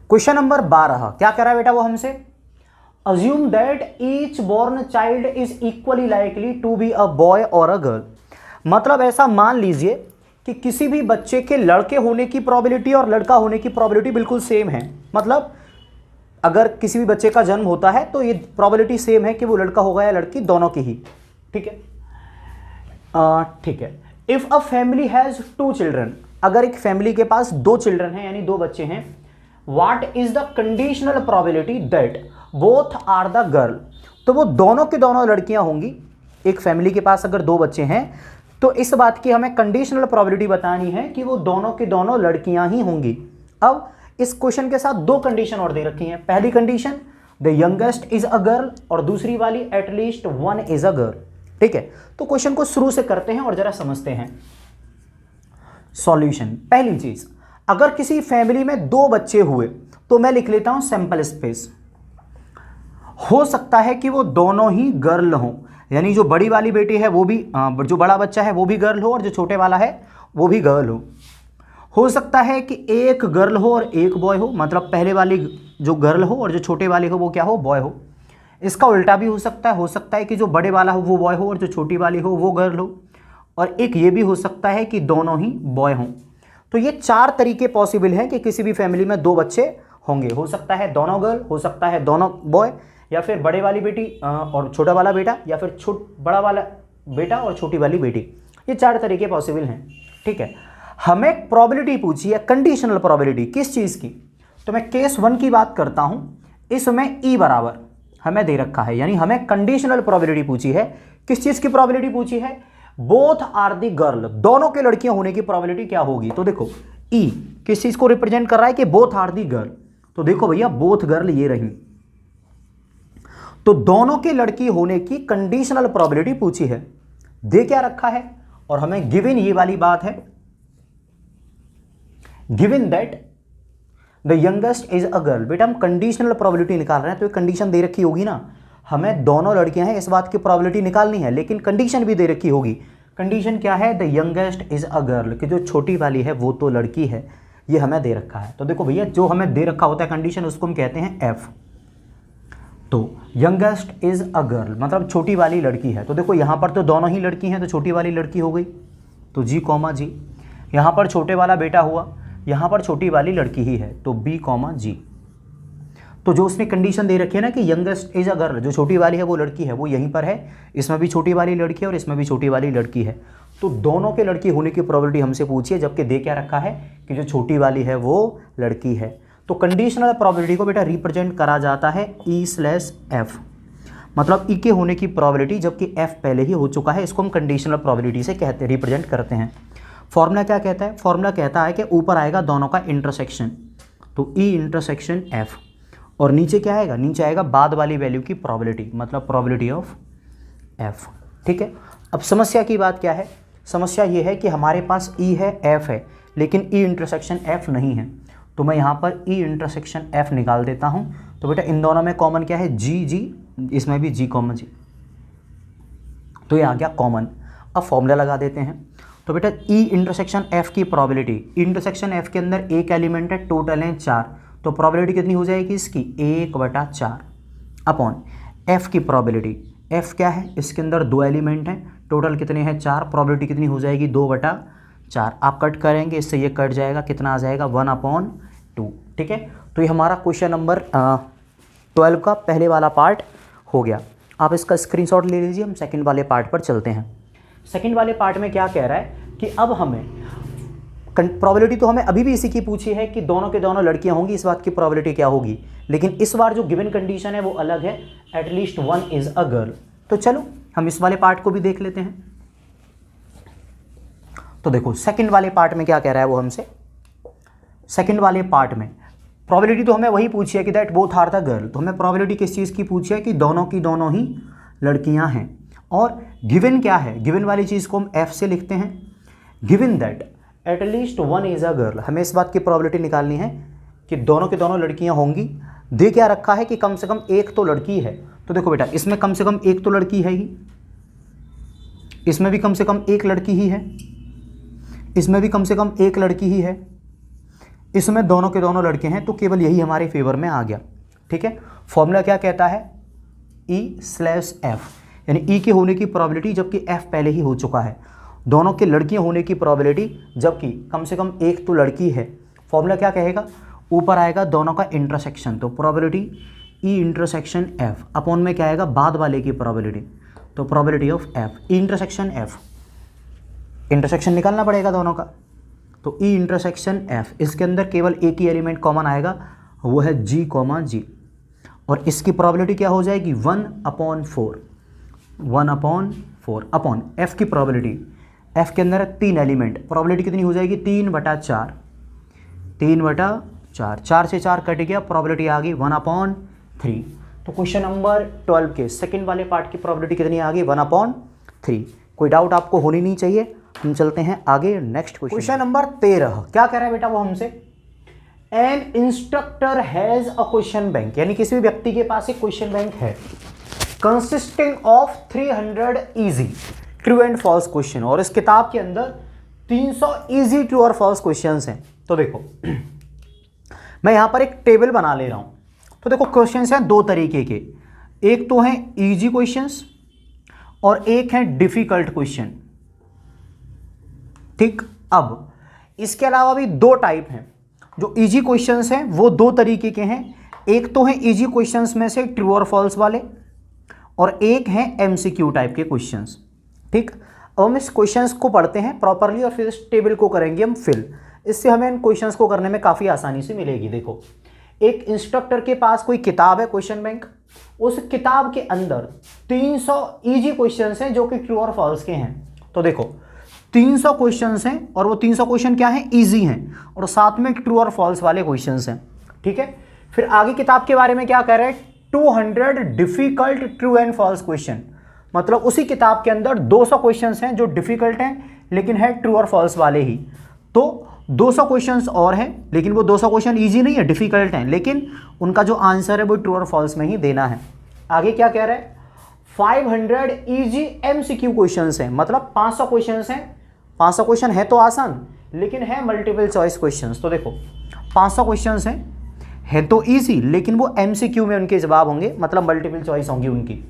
Question number 12 क्या कह रहा है बेटा वो हमसे, assume that each born child is equally likely to be a boy और अ गर्ल। मतलब ऐसा मान लीजिए कि किसी भी बच्चे के लड़के होने की प्रोबेबिलिटी और लड़का होने की प्रोबेबिलिटी बिल्कुल सेम है। मतलब अगर किसी भी बच्चे का जन्म होता है तो ये प्रोबेबिलिटी सेम है कि वो लड़का होगा या लड़की, दोनों की ही। ठीक है, ठीक है। If a family has 2 children, अगर एक फैमिली के पास 2 चिल्ड्रन हैं यानी 2 बच्चे हैं, what is the conditional probability that both are the girl. तो वो दोनों के दोनों लड़कियां होंगी। एक फैमिली के पास अगर 2 बच्चे हैं तो इस बात की हमें कंडीशनल प्रोबेबिलिटी बतानी है कि वो दोनों के दोनों लड़कियां ही होंगी। अब इस क्वेश्चन के साथ 2 कंडीशन और दे रखी हैं। पहली condition the youngest is a girl और दूसरी वाली एटलीस्ट 1 इज अ गर्ल। ठीक है, तो क्वेश्चन को शुरू से करते हैं और जरा समझते हैं सॉल्यूशन। पहली चीज, अगर किसी फैमिली में 2 बच्चे हुए तो मैं लिख लेता हूं सैंपल स्पेस। हो सकता है कि वो दोनों ही गर्ल हों, यानी जो बड़ी वाली बेटी है वो भी जो बड़ा बच्चा है वो भी गर्ल हो और जो छोटे वाला है वो भी गर्ल हो सकता है कि एक गर्ल हो और एक बॉय हो, मतलब पहले वाली जो गर्ल हो और जो छोटे वाले हो वो क्या हो, बॉय हो। इसका उल्टा भी हो सकता है कि जो बड़े वाला हो वो बॉय हो और जो छोटी वाली हो वो गर्ल हो। और एक ये भी हो सकता है कि दोनों ही बॉय हों। तो ये 4 तरीके पॉसिबल हैं कि किसी भी फैमिली में 2 बच्चे होंगे। हो सकता है दोनों गर्ल, हो सकता है दोनों बॉय, या फिर बड़े वाली बेटी और छोटा वाला बेटा, या फिर बड़ा वाला बेटा और छोटी वाली बेटी। ये 4 तरीके पॉसिबल हैं। ठीक है, हमें प्रोबेबिलिटी पूछी है, कंडीशनल प्रोबेबिलिटी किस चीज़ की। तो मैं केस 1 की बात करता हूं। इसमें ई बराबर हमें दे रखा है, यानी हमें कंडीशनल प्रोबेबिलिटी पूछी है। किस चीज़ की प्रोबेबिलिटी पूछी है, बोथ आर दी गर्ल, दोनों के लड़कियां होने की प्रोबेबिलिटी क्या होगी। तो देखो ई किस चीज़ को रिप्रेजेंट कर रहा है कि बोथ आर दी गर्ल। तो देखो भैया बोथ गर्ल ये रही, तो दोनों के लड़की होने की कंडीशनल प्रोबेबिलिटी पूछी है। दे क्या रखा है और हमें गिवन ये वाली बात है, given that the youngest is a girl. बेटा हम कंडीशनल प्रोबेबिलिटी निकाल रहे हैं तो एक कंडीशन दे रखी होगी ना, हमें दोनों लड़कियां हैं इस बात की प्रोबेबिलिटी निकालनी है, लेकिन कंडीशन भी दे रखी होगी। कंडीशन क्या है, the youngest is a girl, कि जो छोटी वाली है वो तो लड़की है, ये हमें दे रखा है। तो देखो भैया जो हमें दे रखा होता है कंडीशन उसको हम कहते हैं एफ। तो यंगेस्ट इज अ गर्ल मतलब छोटी वाली लड़की है। तो देखो यहाँ पर तो दोनों ही लड़की हैं तो छोटी वाली लड़की हो गई, तो जी कॉमा जी। यहाँ पर छोटे वाला बेटा हुआ, यहाँ पर छोटी वाली लड़की ही है तो बी कॉमा जी। तो जो उसने कंडीशन दे रखी है ना कि यंगेस्ट इज अ गर्ल, जो छोटी वाली है वो लड़की है, वो यहीं पर है। इसमें भी छोटी वाली लड़की है और इसमें भी छोटी वाली लड़की है। तो दोनों के लड़की होने की प्रोबेबिलिटी हमसे पूछी है, जबकि दे क्या रखा है कि जो छोटी वाली है वो लड़की है। तो कंडीशनल प्रोबेबिलिटी को बेटा रिप्रेजेंट करा जाता है E/F, मतलब ई के होने की प्रोबेबिलिटी, जबकि एफ पहले ही हो चुका है, इसको हम कंडीशनल प्रोबेबिलिटी से कहते हैं, रिप्रेजेंट करते हैं। फॉर्मूला क्या कहता है, फॉर्मूला कहता है कि ऊपर आएगा दोनों का इंटरसेक्शन, तो ई इंटरसेक्शन एफ, और नीचे क्या आएगा, नीचे आएगा बाद वाली वैल्यू की प्रोबेबिलिटी, मतलब प्रोबेबिलिटी ऑफ एफ। ठीक है, अब समस्या की बात क्या है, समस्या ये है कि हमारे पास ई है एफ है लेकिन ई इंटरसेक्शन एफ नहीं है। तो मैं यहाँ पर ई इंटरसेक्शन एफ निकाल देता हूँ। तो बेटा इन दोनों में कॉमन क्या है, जी जी, इसमें भी जी कॉमन जी, तो ये आ गया कॉमन। अब फॉर्मूला लगा देते हैं। तो बेटा ई इंटरसेक्शन एफ की प्रोबेबिलिटी, इंटरसेक्शन एफ के अंदर एक एलिमेंट है, टोटल है 4, तो प्रोबेबिलिटी कितनी हो जाएगी इसकी 1/4 अपॉन एफ की प्रोबेबिलिटी। एफ क्या है, इसके अंदर 2 एलिमेंट हैं, टोटल कितने हैं 4, प्रोबेबिलिटी कितनी हो जाएगी 2/4। आप कट करेंगे इससे ये कट जाएगा, कितना आ जाएगा 1/2। ठीक है, तो ये हमारा क्वेश्चन नंबर 12 का पहले वाला पार्ट हो गया। आप इसका स्क्रीनशॉट ले लीजिए, हम सेकंड वाले पार्ट पर चलते हैं। सेकंड वाले पार्ट में क्या कह रहा है कि अब हमें प्रोबेबिलिटी तो हमें अभी भी इसी की पूछी है कि दोनों के दोनों लड़कियां होंगी, इस बात की प्रोबेबिलिटी क्या होगी, लेकिन इस बार जो गिवन कंडीशन है वो अलग है, एटलीस्ट 1 इज अ गर्ल। तो चलो हम इस वाले पार्ट को भी देख लेते हैं। तो देखो सेकंड वाले पार्ट में क्या कह रहा है वो हमसे, सेकंड वाले पार्ट में प्रोबेबिलिटी तो हमें वही पूछी है कि that both are the girl, तो हमें प्रोबेबिलिटी किस चीज़ की पूछी है कि दोनों की दोनों ही लड़कियां हैं। और गिवन क्या है, गिवन वाली चीज़ को हम एफ से लिखते हैं, given that at least 1 is a girl, हमें इस बात की प्रोबेबिलिटी निकालनी है कि दोनों के दोनों लड़कियां होंगी। दे क्या रखा है कि कम से कम एक तो लड़की है। तो देखो बेटा इसमें कम से कम एक तो लड़की है ही, इसमें भी कम से कम एक लड़की ही है, इसमें भी कम से कम एक लड़की ही है, इसमें दोनों के दोनों लड़के हैं तो केवल यही हमारे फेवर में आ गया। ठीक है, फॉर्मूला क्या कहता है, E/F, यानी E के होने की प्रोबेबिलिटी जबकि F पहले ही हो चुका है, दोनों के लड़कियां होने की प्रोबेबिलिटी जबकि कम से कम एक तो लड़की है। फॉर्मूला क्या कहेगा, ऊपर आएगा दोनों का इंटरसेक्शन, तो प्रोबेबिलिटी E/F अपॉन में क्या आएगा, बाद वाले की प्रोबेबिलिटी, तो probability of F, E/F, intersection निकालना पड़ेगा दोनों का, तो E/F, इसके अंदर केवल एक ही एलिमेंट कॉमन आएगा, वो है G, G, और इसकी प्रोबेबिलिटी क्या हो जाएगी 1/4, 1/4 अपॉन F की प्रोबेबिलिटी, F के अंदर 3 एलिमेंट, प्रोबेबिलिटी कितनी हो जाएगी 3/4, 3/4, 4 से 4 कट गया, प्रोबेबिलिटी आ गई 1/3। तो क्वेश्चन नंबर 12 के सेकंड वाले पार्ट की प्रोबेबिलिटी कितनी आ गई 1/3। कोई डाउट आपको होनी नहीं चाहिए। हम चलते हैं आगे नेक्स्ट क्वेश्चन नंबर 13। क्या कह रहा है बेटा वो हमसे, an instructor has a question bank, यानी किसी भी व्यक्ति के पास एक क्वेश्चन बैंक है consisting of 300 easy true and false question, और इस किताब के अंदर 300 इजी ट्रू और फॉल्स क्वेश्चंस हैं। तो देखो मैं यहां पर एक टेबल बना ले रहा हूं, तो देखो क्वेश्चंस हैं दो तरीके के, एक तो हैं इजी क्वेश्चंस और एक है डिफिकल्ट क्वेश्चन। ठीक, अब इसके अलावा भी दो टाइप हैं। जो इजी क्वेश्चंस हैं वो दो तरीके के हैं, एक तो है इजी क्वेश्चंस में से ट्रू और फॉल्स वाले, और एक है एमसीक्यू टाइप के क्वेश्चंस। ठीक, अब हम इस क्वेश्चंस को पढ़ते हैं प्रॉपरली और फिर इस टेबल को करेंगे हम फिल, इससे हमें इन क्वेश्चंस को करने में काफ़ी आसानी से मिलेगी। देखो, एक इंस्ट्रक्टर के पास कोई किताब है क्वेश्चन बैंक, उस किताब के अंदर 300 इजी क्वेश्चंस हैं जो कि ट्रू और फॉल्स के हैं। तो देखो 300 क्वेश्चंस हैं और वो 300 क्वेश्चन क्या हैं, इजी हैं, और साथ में ट्रू और फॉल्स वाले क्वेश्चंस हैं। ठीक है, फिर आगे किताब के बारे में क्या कह रहा है, 200 difficult true and false question, मतलब उसी किताब के अंदर 200 क्वेश्चंस हैं जो डिफिकल्ट हैं लेकिन है ट्रू और फॉल्स वाले ही। तो 200 क्वेश्चंस और हैं लेकिन वो 200 क्वेश्चन इजी नहीं है, डिफिकल्ट हैं, लेकिन उनका जो आंसर है वो ट्रू और फॉल्स में ही देना है। आगे क्या कह रहा है, 500 इजी एमसीक्यू क्वेश्चंस हैं, मतलब 500 क्वेश्चंस हैं। 500 क्वेश्चन है तो आसान लेकिन है मल्टीपल चॉइस क्वेश्चंस। तो देखो 500 क्वेश्चंस हैं तो इजी लेकिन वो एमसीक्यू में उनके जवाब होंगे, मतलब मल्टीपल चॉइस होंगी उनकी।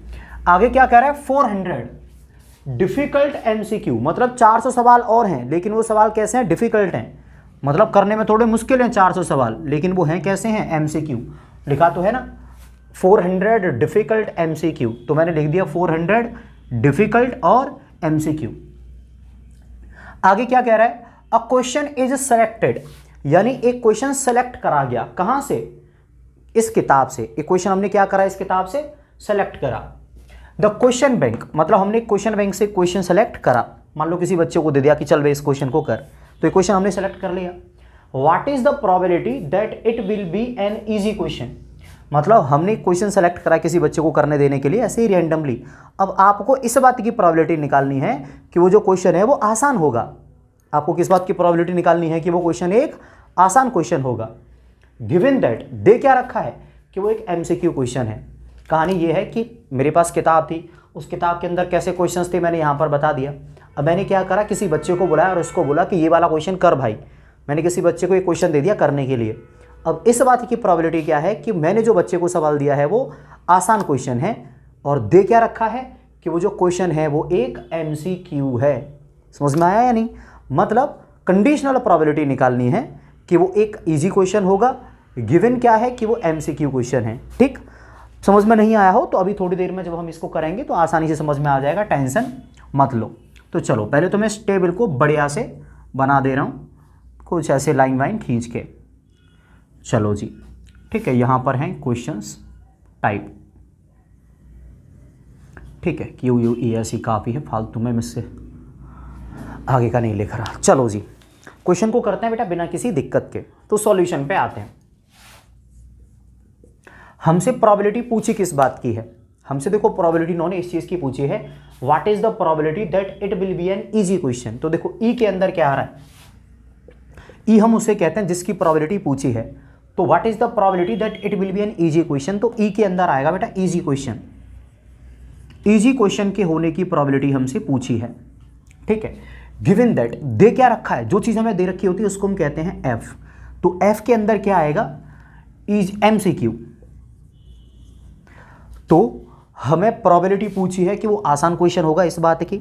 आगे क्या कह रहा है, 400 डिफिकल्ट एमसीक्यू, मतलब 400 सवाल और हैं लेकिन वो सवाल कैसे हैं, डिफिकल्ट हैं, मतलब करने में थोड़े मुश्किल हैं 400 सवाल, लेकिन वो हैं कैसे हैं, एमसीक्यू। लिखा तो है ना 400 डिफिकल्ट एमसीक्यू, तो मैंने लिख दिया 400 डिफिकल्ट और एमसीक्यू। आगे क्या कह रहा है, अ क्वेश्चन इज सेलेक्टेड, यानी एक क्वेश्चन सेलेक्ट करा गया, कहां से, इस किताब से। एक क्वेश्चन हमने क्या करा, इस किताब से सेलेक्ट करा। द क्वेश्चन बैंक, मतलब हमने क्वेश्चन बैंक से क्वेश्चन सेलेक्ट करा, मान लो किसी बच्चे को दे दिया कि चल भाई इस क्वेश्चन को कर, तो ये क्वेश्चन हमने सेलेक्ट कर लिया। What is the probability that it will be an easy question, मतलब हमने क्वेश्चन सेलेक्ट करा किसी बच्चे को करने देने के लिए ऐसे ही रैंडमली। अब आपको इस बात की प्रोबेबिलिटी निकालनी है कि वो जो क्वेश्चन है वो आसान होगा। आपको किस बात की प्रोबेबिलिटी निकालनी है कि वो क्वेश्चन एक आसान क्वेश्चन होगा। गिवन दैट, दे क्या रखा है कि वो एक एमसीक्यू क्वेश्चन है। कहानी ये है कि मेरे पास किताब थी, उस किताब के अंदर कैसे क्वेश्चंस थे मैंने यहाँ पर बता दिया। अब मैंने क्या करा, किसी बच्चे को बुलाया और उसको बोला कि ये वाला क्वेश्चन कर भाई। मैंने किसी बच्चे को एक क्वेश्चन दे दिया करने के लिए। अब इस बात की प्रोबेबिलिटी क्या है कि मैंने जो बच्चे को सवाल दिया है वो आसान क्वेश्चन है, और दे क्या रखा है कि वो जो क्वेश्चन है वो एक एमसीक्यू है। समझ में आया या नहीं, मतलब कंडीशनल प्रोबेबिलिटी निकालनी है कि वो एक इजी क्वेश्चन होगा, गिवन क्या है कि वो एमसीक्यू क्वेश्चन है। ठीक, समझ में नहीं आया हो तो अभी थोड़ी देर में जब हम इसको करेंगे तो आसानी से समझ में आ जाएगा, टेंशन मत लो। तो चलो पहले तो मैं इस टेबल को बढ़िया से बना दे रहा हूँ, कुछ ऐसे लाइन वाइन खींच के। चलो जी, ठीक है, यहाँ पर हैं क्वेश्चंस टाइप। ठीक है, QUES ही काफ़ी है, फालतू में मुझसे आगे का नहीं लिख रहा। चलो जी, क्वेश्चन को करते हैं बेटा बिना किसी दिक्कत के। तो सॉल्यूशन पे आते हैं। हमसे प्रोबेबिलिटी पूछी किस बात की है, हमसे देखो प्रोबेबिलिटी इन्होंने इस चीज़ की पूछी है, what is the probability that it will be an easy question. तो देखो ई के अंदर क्या आ रहा है, ई हम उसे कहते हैं जिसकी प्रोबेबिलिटी पूछी है। तो what is the probability that it will be an easy question, तो ई के अंदर आएगा बेटा इजी क्वेश्चन। इजी क्वेश्चन के होने की प्रोबेबिलिटी हमसे पूछी है। ठीक है, गिवन दैट, दे क्या रखा है, जो चीज़ हमें दे रखी होती है उसको हम कहते हैं एफ। तो एफ के अंदर क्या आएगा, इज MCQ। तो हमें प्रोबेबिलिटी पूछी है कि वो आसान क्वेश्चन होगा, इस बात की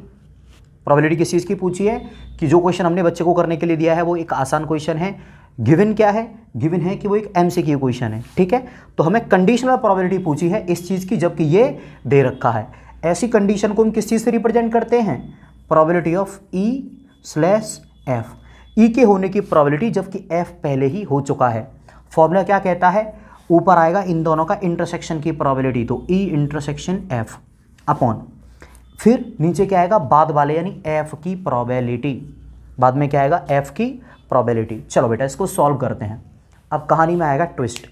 प्रोबेबिलिटी किस चीज़ की पूछी है कि जो क्वेश्चन हमने बच्चे को करने के लिए दिया है वो एक आसान क्वेश्चन है। गिवन क्या है, गिवन है कि वो एक MCQ क्वेश्चन है, ठीक है। तो हमें कंडीशनल प्रोबेबिलिटी पूछी है इस चीज़ की, जबकि ये दे रखा है। ऐसी कंडीशन को हम किस चीज़ से रिप्रेजेंट करते हैं, प्रोबेबिलिटी ऑफ E/F, E के होने की प्रोबेबिलिटी जबकि F पहले ही हो चुका है। फॉर्मूला क्या कहता है, ऊपर आएगा इन दोनों का इंटरसेक्शन की प्रोबेबिलिटी, तो E/F अपॉन, फिर नीचे क्या आएगा बाद वाले यानी F की प्रोबेबिलिटी, बाद में क्या आएगा F की प्रोबेबिलिटी। चलो बेटा इसको सॉल्व करते हैं। अब कहानी में आएगा ट्विस्ट,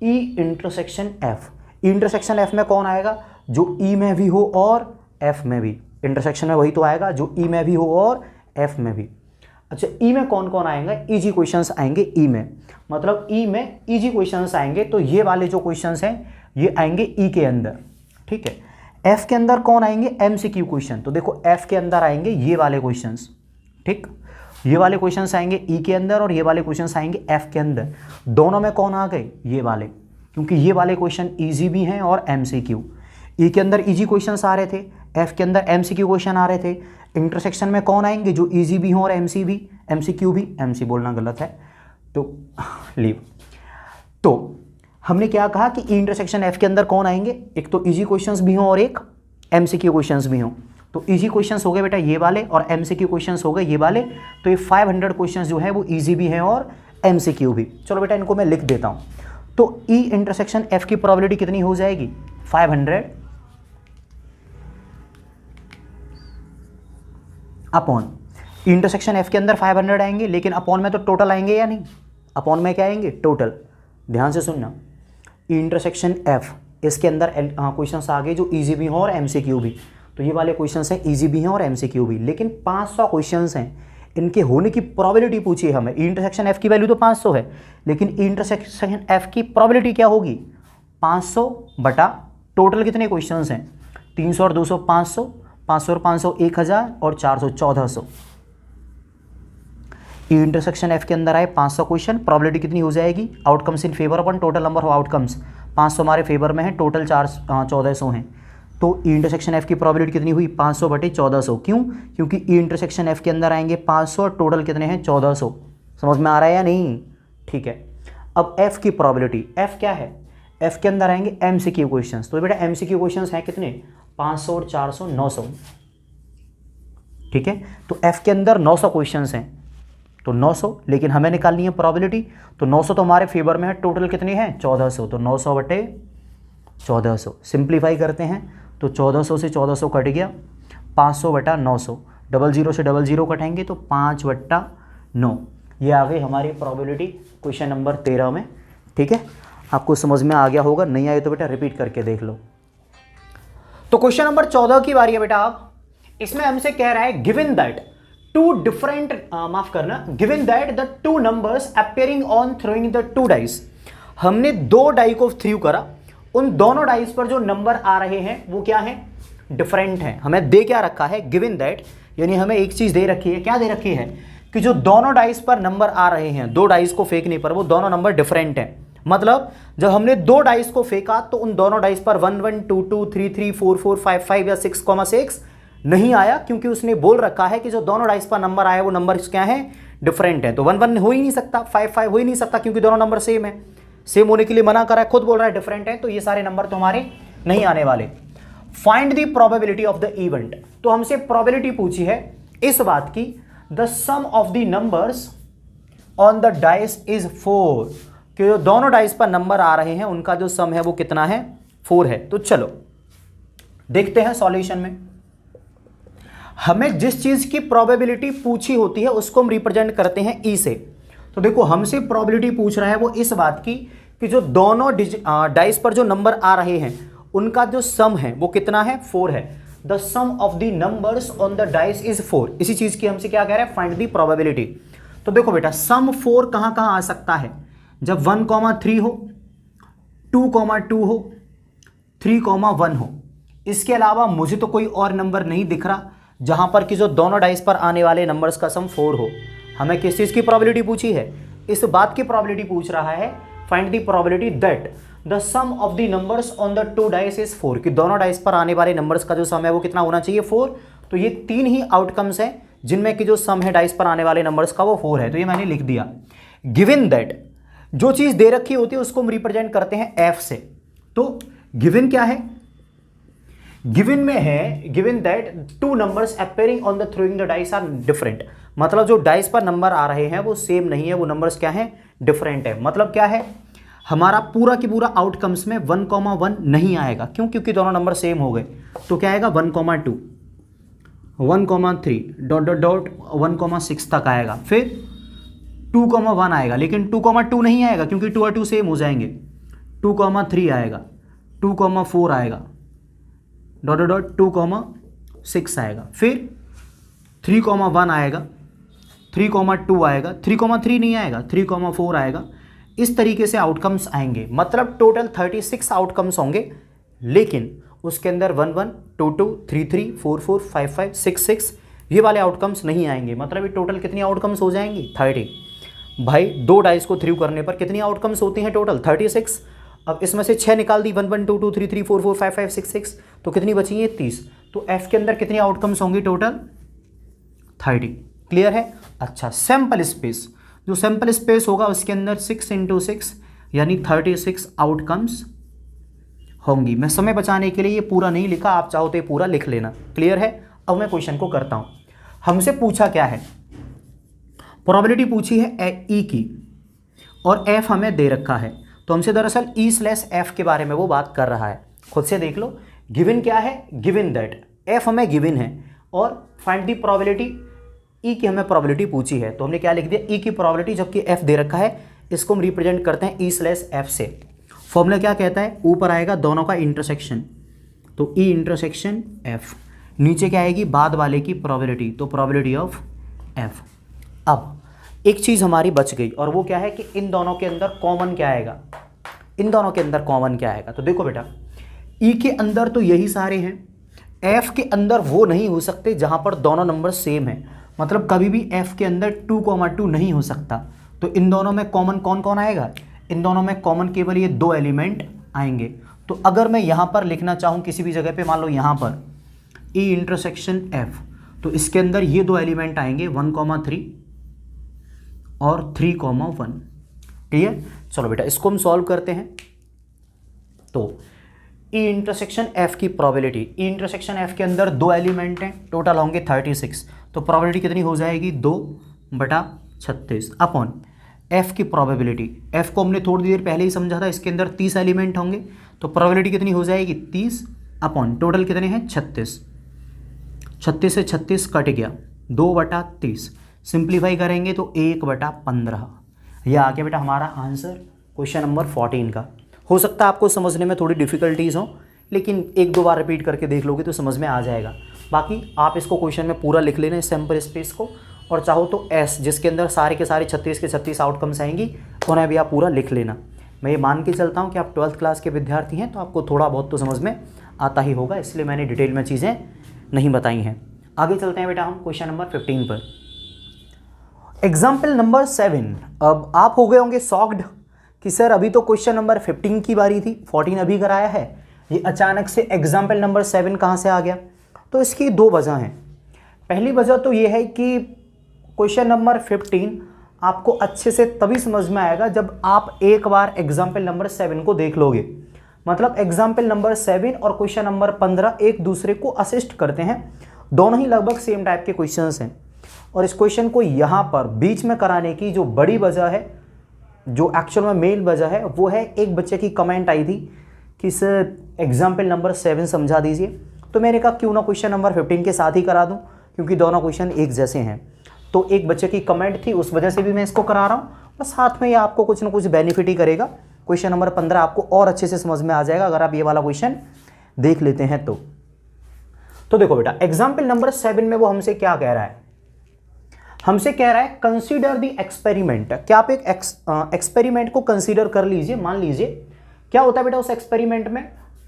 E/F, E/F में कौन आएगा, जो E में भी हो और F में भी, इंटरसेक्शन में वही तो आएगा जो E में भी हो और F में भी। अच्छा E में कौन कौन आएंगे, इजी क्वेश्चंस आएंगे E में, मतलब E में इजी क्वेश्चंस आएंगे, तो ये वाले जो क्वेश्चंस हैं ये आएंगे E के अंदर, ठीक है। F के अंदर कौन आएंगे, MCQ क्वेश्चन, तो देखो F के अंदर आएंगे ये वाले क्वेश्चंस, ठीक, ये वाले क्वेश्चंस आएंगे E के अंदर और ये वाले क्वेश्चंस आएंगे F के अंदर। दोनों में कौन आ गए, ये वाले, क्योंकि ये वाले क्वेश्चन इजी भी हैं और MCQ। E के अंदर इजी क्वेश्चंस आ रहे थे, F के अंदर MCQ क्वेश्चन आ रहे थे। इंटरसेक्शन में कौन आएंगे, जो इजी भी हों और MCQ भी, MC बोलना गलत है तो लीव। तो हमने क्या कहा कि E/F के अंदर कौन आएंगे, एक तो इजी क्वेश्चंस भी हों और एक MCQ क्वेश्चंस भी हों। तो इजी क्वेश्चंस हो गए बेटा ये वाले और MCQ क्वेश्चंस हो गए ये वाले, तो ये 500 क्वेश्चंस जो है वो इजी भी हैं और MCQ भी। चलो बेटा इनको मैं लिख देता हूँ। तो E/F की प्रोबेबिलिटी कितनी हो जाएगी, 500 अपॉन, E/F के अंदर 500 आएंगे, लेकिन अपॉन में तो टोटल आएंगे या नहीं, अपॉन में क्या आएंगे, टोटल। ध्यान से सुनना, E/F इसके अंदर क्वेश्चंस आ गए जो इजी भी हों और MCQ भी, तो ये वाले क्वेश्चंस हैं इजी भी हैं और MCQ भी, लेकिन 500 क्वेश्चंस हैं, इनके होने की प्रोबेबिलिटी पूछी है हमें। E/F की वैल्यू तो 500 है, लेकिन E/F की प्रोबेबिलिटी क्या होगी, 500 बटा टोटल कितने क्वेश्चंस हैं, 300 और 200 500, 500 और 500 1000 और 400 1400। E/F के अंदर आए 500 क्वेश्चन, प्रोबेबिलिटी कितनी हो जाएगी, outcomes in favour upon total number of outcomes, 500 हमारे फेवर में है, टोटल 1400 हैं। तो E/F की प्रोबेबिलिटी कितनी हुई, 500 बटे 1400। क्यों, क्योंकि E/F के अंदर आएंगे 500 और टोटल कितने हैं 1400। समझ में आ रहा है या नहीं, ठीक है। अब F की प्रोबेबिलिटी, F क्या है, F के अंदर आएंगे MCQ क्वेश्चंस, तो बेटा MCQ क्वेश्चंस हैं कितने, 500 और 400 900, ठीक है। तो F के अंदर 900 क्वेश्चंस हैं, तो 900, लेकिन हमें निकालनी है प्रोबेबिलिटी, तो 900 तो हमारे फेवर में है, टोटल कितने हैं 1400, तो 900 बटे 1400। सिंप्लीफाई करते हैं तो 1400 से 1400 कट गया, 500 बटा 900, 00 से 00 कटेंगे तो 5 बटा 9। ये आ गई हमारी प्रोबेबिलिटी क्वेश्चन नंबर 13 में, ठीक है। आपको समझ में आ गया होगा, नहीं आए तो बेटा रिपीट करके देख लो। तो क्वेश्चन नंबर 14 की बारी है बेटा। आप इसमें हमसे कह रहा है गिवन दैट टू डिफरेंट, माफ करना, given that the two numbers appearing on throwing the two dice. हमने दो डाई को थ्रू करा, उन दोनों डाइस पर जो नंबर आ रहे हैं वो क्या है, डिफरेंट है। हमें दे क्या रखा है, गिवन दैट, यानी हमें एक चीज दे रखी है, क्या दे रखी है कि जो दोनों डाइस पर नंबर आ रहे हैं, दो डाइस को फेंकने पर वो दोनों नंबर डिफरेंट हैं। मतलब जब हमने दो डाइस को फेंका तो उन दोनों डाइस पर 1 1 2 2 3 3 4 4 5 5 या 6,6 नहीं आया, क्योंकि उसने बोल रखा है कि जो दोनों डाइस पर नंबर आए वो नंबर क्या है, डिफरेंट है। तो 1 1 हो ही नहीं सकता, 5 5 हो ही नहीं सकता, क्योंकि दोनों नंबर सेम है। सेम होने के लिए मना कर रहा है, खुद बोल रहा है डिफरेंट है, तो ये सारे नंबर तो हमारे नहीं आने वाले। Find the probability of the event, तो हमसे प्रोबेबिलिटी पूछी है इस बात की, the sum of the numbers on the dice is 4, कि जो दोनों डाइस पर नंबर आ रहे हैं उनका जो सम है वो कितना है, 4 है। तो चलो देखते हैं सॉल्यूशन में। हमें जिस चीज की प्रोबेबिलिटी पूछी होती है उसको हम रिप्रेजेंट करते हैं ई से। तो देखो हमसे प्रोबेबिलिटी पूछ रहा है वो इस बात की कि जो दोनों डाइस पर जो नंबर आ रहे हैं उनका जो सम है वो कितना है, 4 है। The sum of the numbers on the dice is 4। इसी चीज की हमसे क्या कह रहा है, फाइंड द प्रोबेबिलिटी। तो देखो बेटा सम 4 कहां कहां आ सकता है, जब 1,3 हो, 2,2 हो, 3,1 हो। इसके अलावा मुझे तो कोई और नंबर नहीं दिख रहा जहां पर कि जो दोनों डाइस पर आने वाले नंबर्स का सम 4 हो। हमें किस चीज की प्रोबेबिलिटी पूछी है, इस बात की प्रोबेबिलिटी पूछ रहा है, find the probability that the sum of the numbers on the two dice is 4, कि दोनों डाइस पर आने वाले नंबर्स का जो सम है वो कितना होना चाहिए 4। तो ये 3 ही आउटकम्स हैं जिनमें कि जो सम है डाइस पर आने वाले नंबर्स का वो 4 है, तो ये मैंने लिख दिया। गिवन दैट, जो चीज दे रखी होती है उसको हम रिप्रेजेंट करते हैं एफ से। तो गिवन क्या है, गिवन में है given that two numbers appearing on the throwing the dice are different, मतलब जो डाइस पर नंबर आ रहे हैं वो सेम नहीं है, वो नंबर्स क्या है, डिफरेंट है। मतलब क्या है, हमारा पूरा की पूरा आउटकम्स में 1,1 नहीं आएगा, क्यों, क्योंकि दोनों नंबर सेम हो गए। तो क्या आएगा 1,2, 1,3 डॉट डॉट डॉट 1,6 तक आएगा, फिर 2,1 आएगा, लेकिन 2,2 नहीं आएगा क्योंकि 2 और 2 सेम हो जाएंगे। 2,3 आएगा, 2,4 आएगा, डॉट डॉट डॉट 2,6 आएगा, फिर 3,1 आएगा, 3,2 आएगा, 3,3 नहीं आएगा, 3,4 आएगा। इस तरीके से आउटकम्स आएंगे, मतलब टोटल 36 आउटकम्स होंगे, लेकिन उसके अंदर 1, 1, 2, 2, 3, 3, 4, 4, 5, 5, 6, 6 ये वाले आउटकम्स नहीं आएंगे। मतलब ये टोटल कितनी आउटकम्स हो जाएंगी 30। भाई दो डाइस को थ्रू करने पर कितनी आउटकम्स होती हैं टोटल 36। अब इसमें से 6 निकाल दी, 1, 1, 2, 2, 3, 3, 4, 4, 5, 5, 6, 6, तो कितनी बची है 30। तो एफ के अंदर कितनी आउटकम्स होंगी टोटल 30। क्लियर है। अच्छा, सैंपल स्पेस, जो सैंपल स्पेस होगा उसके अंदर 6 × 6 यानी 36 आउटकम्स होंगी। मैं समय बचाने के लिए ये पूरा नहीं लिखा, आप चाहो तो ये पूरा लिख लेना। क्लियर है। अब मैं क्वेश्चन को करता हूं। हमसे पूछा क्या है, प्रोबेबिलिटी पूछी है ई की और एफ हमें दे रखा है, तो हमसे दरअसल E/F के बारे में वो बात कर रहा है। खुद से देख लो, गिवन क्या है, गिवन दैट एफ हमें गिवन है और फाइंड दी प्रोबेबिलिटी ई की हमें प्रोबेबिलिटी पूछी है, तो हमने क्या लिख दिया ई की प्रोबेबिलिटी, जबकि एफ दे रखा है, इसको हम रिप्रेजेंट करते हैं E/F से। फॉर्मूला क्या कहता है, ऊपर आएगा दोनों का इंटरसेक्शन, तो E/F, नीचे क्या आएगी बाद वाले की प्रोबेबिलिटी, तो प्रोबेबिलिटी ऑफ एफ। अब एक चीज़ हमारी बच गई और वो क्या है कि इन दोनों के अंदर कॉमन क्या आएगा, इन दोनों के अंदर कॉमन क्या आएगा। तो देखो बेटा, ई के अंदर तो यही सारे हैं, एफ के अंदर वो नहीं हो सकते जहां पर दोनों नंबर सेम है, मतलब कभी भी एफ के अंदर 2,2 नहीं हो सकता। तो इन दोनों में कॉमन कौन कौन आएगा, इन दोनों में कॉमन केवल ये दो एलिमेंट आएंगे। तो अगर मैं यहां पर लिखना चाहूं किसी भी जगह पे, मान लो यहां पर E/F, तो इसके अंदर ये दो एलिमेंट आएंगे 1,3 और 3,1। क्लियर। चलो बेटा इसको हम सॉल्व करते हैं। तो E/F की प्रोबेबिलिटी, E/F के अंदर दो एलिमेंट हैं, टोटल होंगे 36, तो प्रोबेबिलिटी कितनी हो जाएगी 2/36 अपॉन एफ की प्रोबेबिलिटी। एफ को हमने थोड़ी देर पहले ही समझा था, इसके अंदर 30 एलिमेंट होंगे, तो प्रोबेबिलिटी कितनी हो जाएगी 30 अपॉन टोटल कितने हैं 36। 36 से 36 कट गया, 2/30, सिंप्लीफाई करेंगे तो 1/15। यह आ गया बेटा हमारा आंसर क्वेश्चन नंबर 14 का। हो सकता है आपको समझने में थोड़ी डिफिकल्टीज हो, लेकिन एक दो बार रिपीट करके देख लोगे तो समझ में आ जाएगा। बाकी आप इसको क्वेश्चन में पूरा लिख लेना, सैंपल स्पेस को, और चाहो तो एस जिसके अंदर सारे के सारे 36 के 36 आउटकम्स आएंगी, उन्हें भी आप पूरा लिख लेना। मैं ये मान के चलता हूँ कि आप 12th क्लास के विद्यार्थी हैं, तो आपको थोड़ा बहुत तो समझ में आता ही होगा, इसलिए मैंने डिटेल में चीज़ें नहीं बताई हैं। आगे चलते हैं बेटा हम क्वेश्चन नंबर 15 पर। Example number 7। अब आप हो गए होंगे सॉक्ड कि सर अभी तो क्वेश्चन नंबर 15 की बारी थी, 14 अभी कराया है, ये अचानक से एग्जाम्पल नंबर 7 कहाँ से आ गया। तो इसकी दो वजह हैं। पहली वजह तो ये है कि क्वेश्चन नंबर 15 आपको अच्छे से तभी समझ में आएगा जब आप एक बार एग्जाम्पल नंबर 7 को देख लोगे। मतलब एग्जाम्पल नंबर 7 और क्वेश्चन नंबर 15 एक दूसरे को असिस्ट करते हैं, दोनों ही लगभग सेम टाइप के क्वेश्चंस हैं। और इस क्वेश्चन को यहाँ पर बीच में कराने की जो बड़ी वजह है, जो एक्चुअल में मेन वजह है, वो है एक बच्चे की कमेंट आई थी कि सर एग्जाम्पल नंबर 7 समझा दीजिए। तो मैंने कहा क्यों ना क्वेश्चन नंबर 15 के साथ ही करा दूं, क्योंकि दोनों क्वेश्चन एक जैसे हैं। तो एक बच्चे की कमेंट थी, उस वजह से भी मैं इसको करा रहा हूँ, और साथ में ये आपको कुछ ना कुछ बेनिफिट ही करेगा। क्वेश्चन नंबर 15 आपको और अच्छे से समझ में आ जाएगा अगर आप ये वाला क्वेश्चन देख लेते हैं तो देखो बेटा, एग्जाम्पल नंबर 7 में वो हमसे क्या कह रहा है, हमसे कह रहा है कंसीडर द एक्सपेरिमेंट। क्या आप एक एक्सपेरिमेंट को कंसीडर कर लीजिए। मान लीजिए क्या होता है बेटा उस एक्सपेरिमेंट में,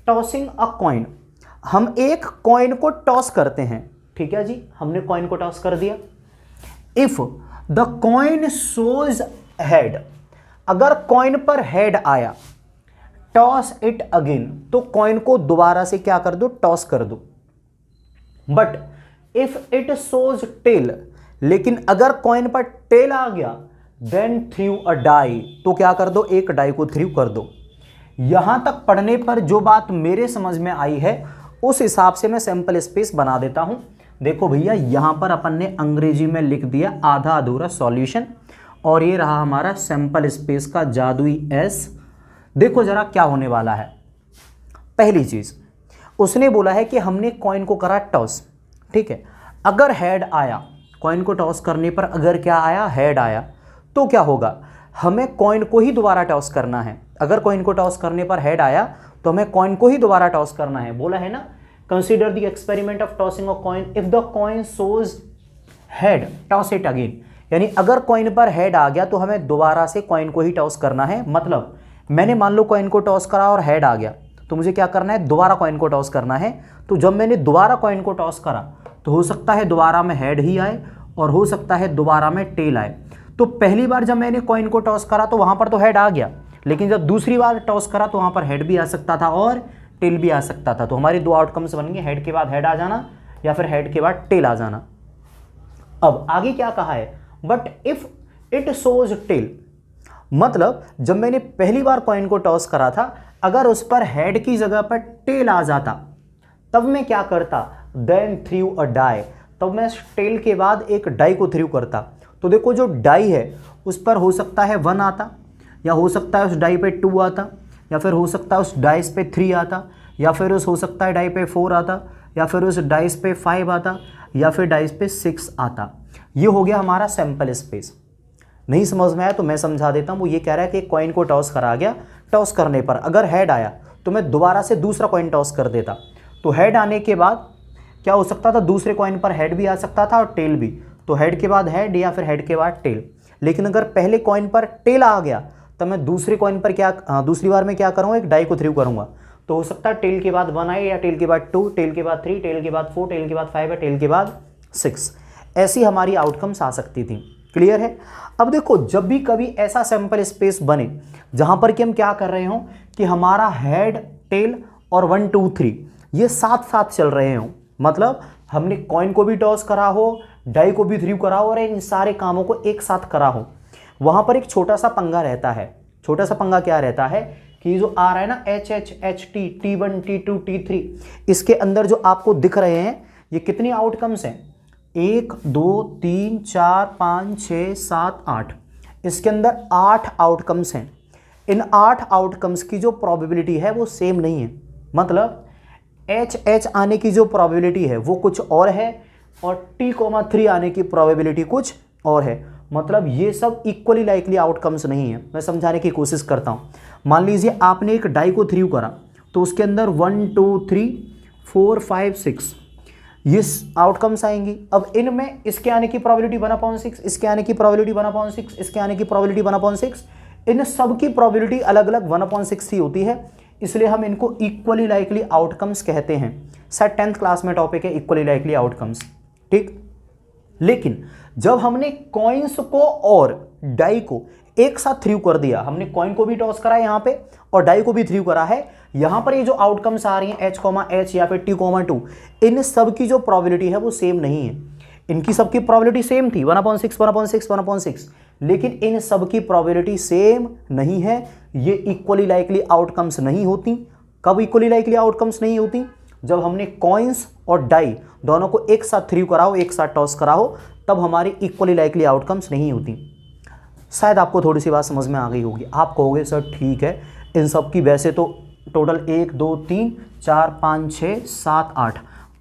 टॉसिंग अ कॉइन। हम एक कॉइन को टॉस करते हैं, ठीक है जी, हमने कॉइन को टॉस कर दिया। If the coin shows head, अगर कॉइन पर हेड आया, टॉस इट अगेन, तो कॉइन को दोबारा से क्या कर दो, टॉस कर दो। But if it shows tail, लेकिन अगर कॉइन पर टेल आ गया, देन थ्रू अ डाई, तो क्या कर दो, एक डाई को थ्रू कर दो। यहां तक पढ़ने पर जो बात मेरे समझ में आई है उस हिसाब से मैं सैंपल स्पेस बना देता हूं। देखो भैया, यहां पर अपन ने अंग्रेजी में लिख दिया आधा अधूरा सॉल्यूशन, और ये रहा हमारा सैंपल स्पेस का जादुई एस। देखो जरा क्या होने वाला है। पहली चीज उसने बोला है कि हमने कॉइन को करा टॉस, ठीक है। अगर हेड आया, कॉइन को टॉस करने पर अगर क्या आया, हेड आया, तो क्या होगा, हमें कॉइन को ही दोबारा टॉस करना है। अगर कॉइन को टॉस करने पर हेड आया तो हमें कॉइन को ही दोबारा टॉस करना है। बोला है ना, consider the experiment of tossing a coin, if the coin shows head toss it again. यानी अगर कॉइन पर हेड आ गया तो हमें दोबारा से कॉइन को ही टॉस करना है। मतलब मैंने मान लो कॉइन को टॉस करा और हेड आ गया, तो मुझे क्या करना है, दोबारा कॉइन को टॉस करना है। तो जब मैंने दोबारा कॉइन को टॉस करा तो हो सकता है दोबारा में हेड ही आए और हो सकता है दोबारा में टेल आए। तो पहली बार जब मैंने कॉइन को टॉस करा तो वहां पर तो हेड आ गया, लेकिन जब दूसरी बार टॉस करा तो वहां पर हेड भी आ सकता था और टेल भी आ सकता था। तो हमारी दो आउटकम्स बन गए, हेड के बाद हेड आ जाना या फिर हेड के बाद टेल आ जाना। अब आगे क्या कहा है, but if it shows tail, मतलब जब मैंने पहली बार कॉइन को टॉस करा था, अगर उस पर हेड की जगह पर टेल आ जाता तब मैं क्या करता, देन थ्रू अ डाई, तब मैं टेल के बाद एक डाई को थ्रू करता। तो देखो जो डाई है उस पर हो सकता है 1 आता, या हो सकता है उस डाई पे 2 आता, या फिर हो सकता है उस डाइस पे 3 आता, या फिर उस हो सकता है डाई पे 4 आता, या फिर उस डाइस पे 5 आता, या फिर डाइस पे 6 आता। ये हो गया हमारा सैंपल स्पेस। नहीं समझ में आया तो मैं समझा देता हूँ। वो ये कह रहा है कि कॉइन को टॉस करा गया, टॉस करने पर अगर हेड आया तो मैं दोबारा से दूसरा कॉइन टॉस कर देता। तो हेड आने के बाद क्या हो सकता था, दूसरे कॉइन पर हेड भी आ सकता था और टेल भी। तो हेड के बाद हेड या फिर हेड के बाद टेल। लेकिन अगर पहले कॉइन पर टेल आ गया तो मैं दूसरे कॉइन पर दूसरी बार में क्या करूँगा, एक डाई को थ्रू करूँगा। तो हो सकता है टेल के बाद 1 आए, या टेल के बाद 2, टेल के बाद 3, टेल के बाद 4, टेल के बाद 5 या टेल के बाद 6। ऐसी हमारी आउटकम्स आ सकती थी। क्लियर है। अब देखो, जब भी कभी ऐसा सैंपल स्पेस बने जहां पर कि हम क्या कर रहे हो कि हमारा हेड, टेल और 1 2 3 ये साथ साथ चल रहे हो, मतलब हमने कॉइन को भी टॉस करा हो, डाई को भी थ्रू करा हो और इन सारे कामों को एक साथ करा हो, वहां पर एक छोटा सा पंगा रहता है। छोटा सा पंगा क्या रहता है कि जो आ रहा है ना H H H T, T1 T2 T3, इसके अंदर जो आपको दिख रहे हैं ये कितनी आउटकम्स हैं, 1 2 3 4 5 6 7 8, इसके अंदर 8 आउटकम्स हैं। इन 8 आउटकम्स की जो प्रोबेबिलिटी है वो सेम नहीं है। मतलब एच एच आने की जो प्रोबेबिलिटी है वो कुछ और है और T3 आने की प्रोबेबिलिटी कुछ और है। मतलब ये सब इक्वली लाइकली आउटकम्स नहीं है। मैं समझाने की कोशिश करता हूँ। मान लीजिए आपने एक डाई को थ्रू करा तो उसके अंदर 1 2 3 4 5 6 ये आउटकम्स आएंगी। अब इनमें इसके आने की प्रोबेबिलिटी 1/6, इसके आने की प्रोबेबिलिटी 1/6, इसके आने की प्रोबेबिलिटी 1/6, इन सब की प्रोबेबिलिटी अलग अलग 1/6 ही होती है, इसलिए हम इनको इक्वली लाइकली आउटकम्स कहते हैं। शायद 10th क्लास में टॉपिक है इक्वली लाइकली आउटकम्स, ठीक। लेकिन जब हमने कॉइन्स को और डाई को एक साथ थ्रू कर दिया, हमने कॉइन को भी टॉस करा यहाँ पे और डाई को भी थ्रू करा है, यहाँ पर ये जो आउटकम्स आ रही हैं H, या फिर T, 2, इन सब की जो प्रोबेबिलिटी है वो सेम नहीं है। इनकी सबकी प्रोबेबिलिटी सेम थी 1/6 1/6 1/6, लेकिन इन सब की प्रोबेबिलिटी सेम नहीं है। ये इक्वली लाइकली आउटकम्स नहीं होती। कब इक्वली लाइकली आउटकम्स नहीं होती, जब हमने कॉइन्स और डाई दोनों को एक साथ थ्रू करा हो, एक साथ टॉस करा हो, तब हमारी इक्वली लाइकली आउटकम्स नहीं होती। शायद आपको थोड़ी सी बात समझ में आ गई होगी। आप कहोगे सर ठीक है, इन सब की वैसे तो टोटल 1 2 3 4 5 6 7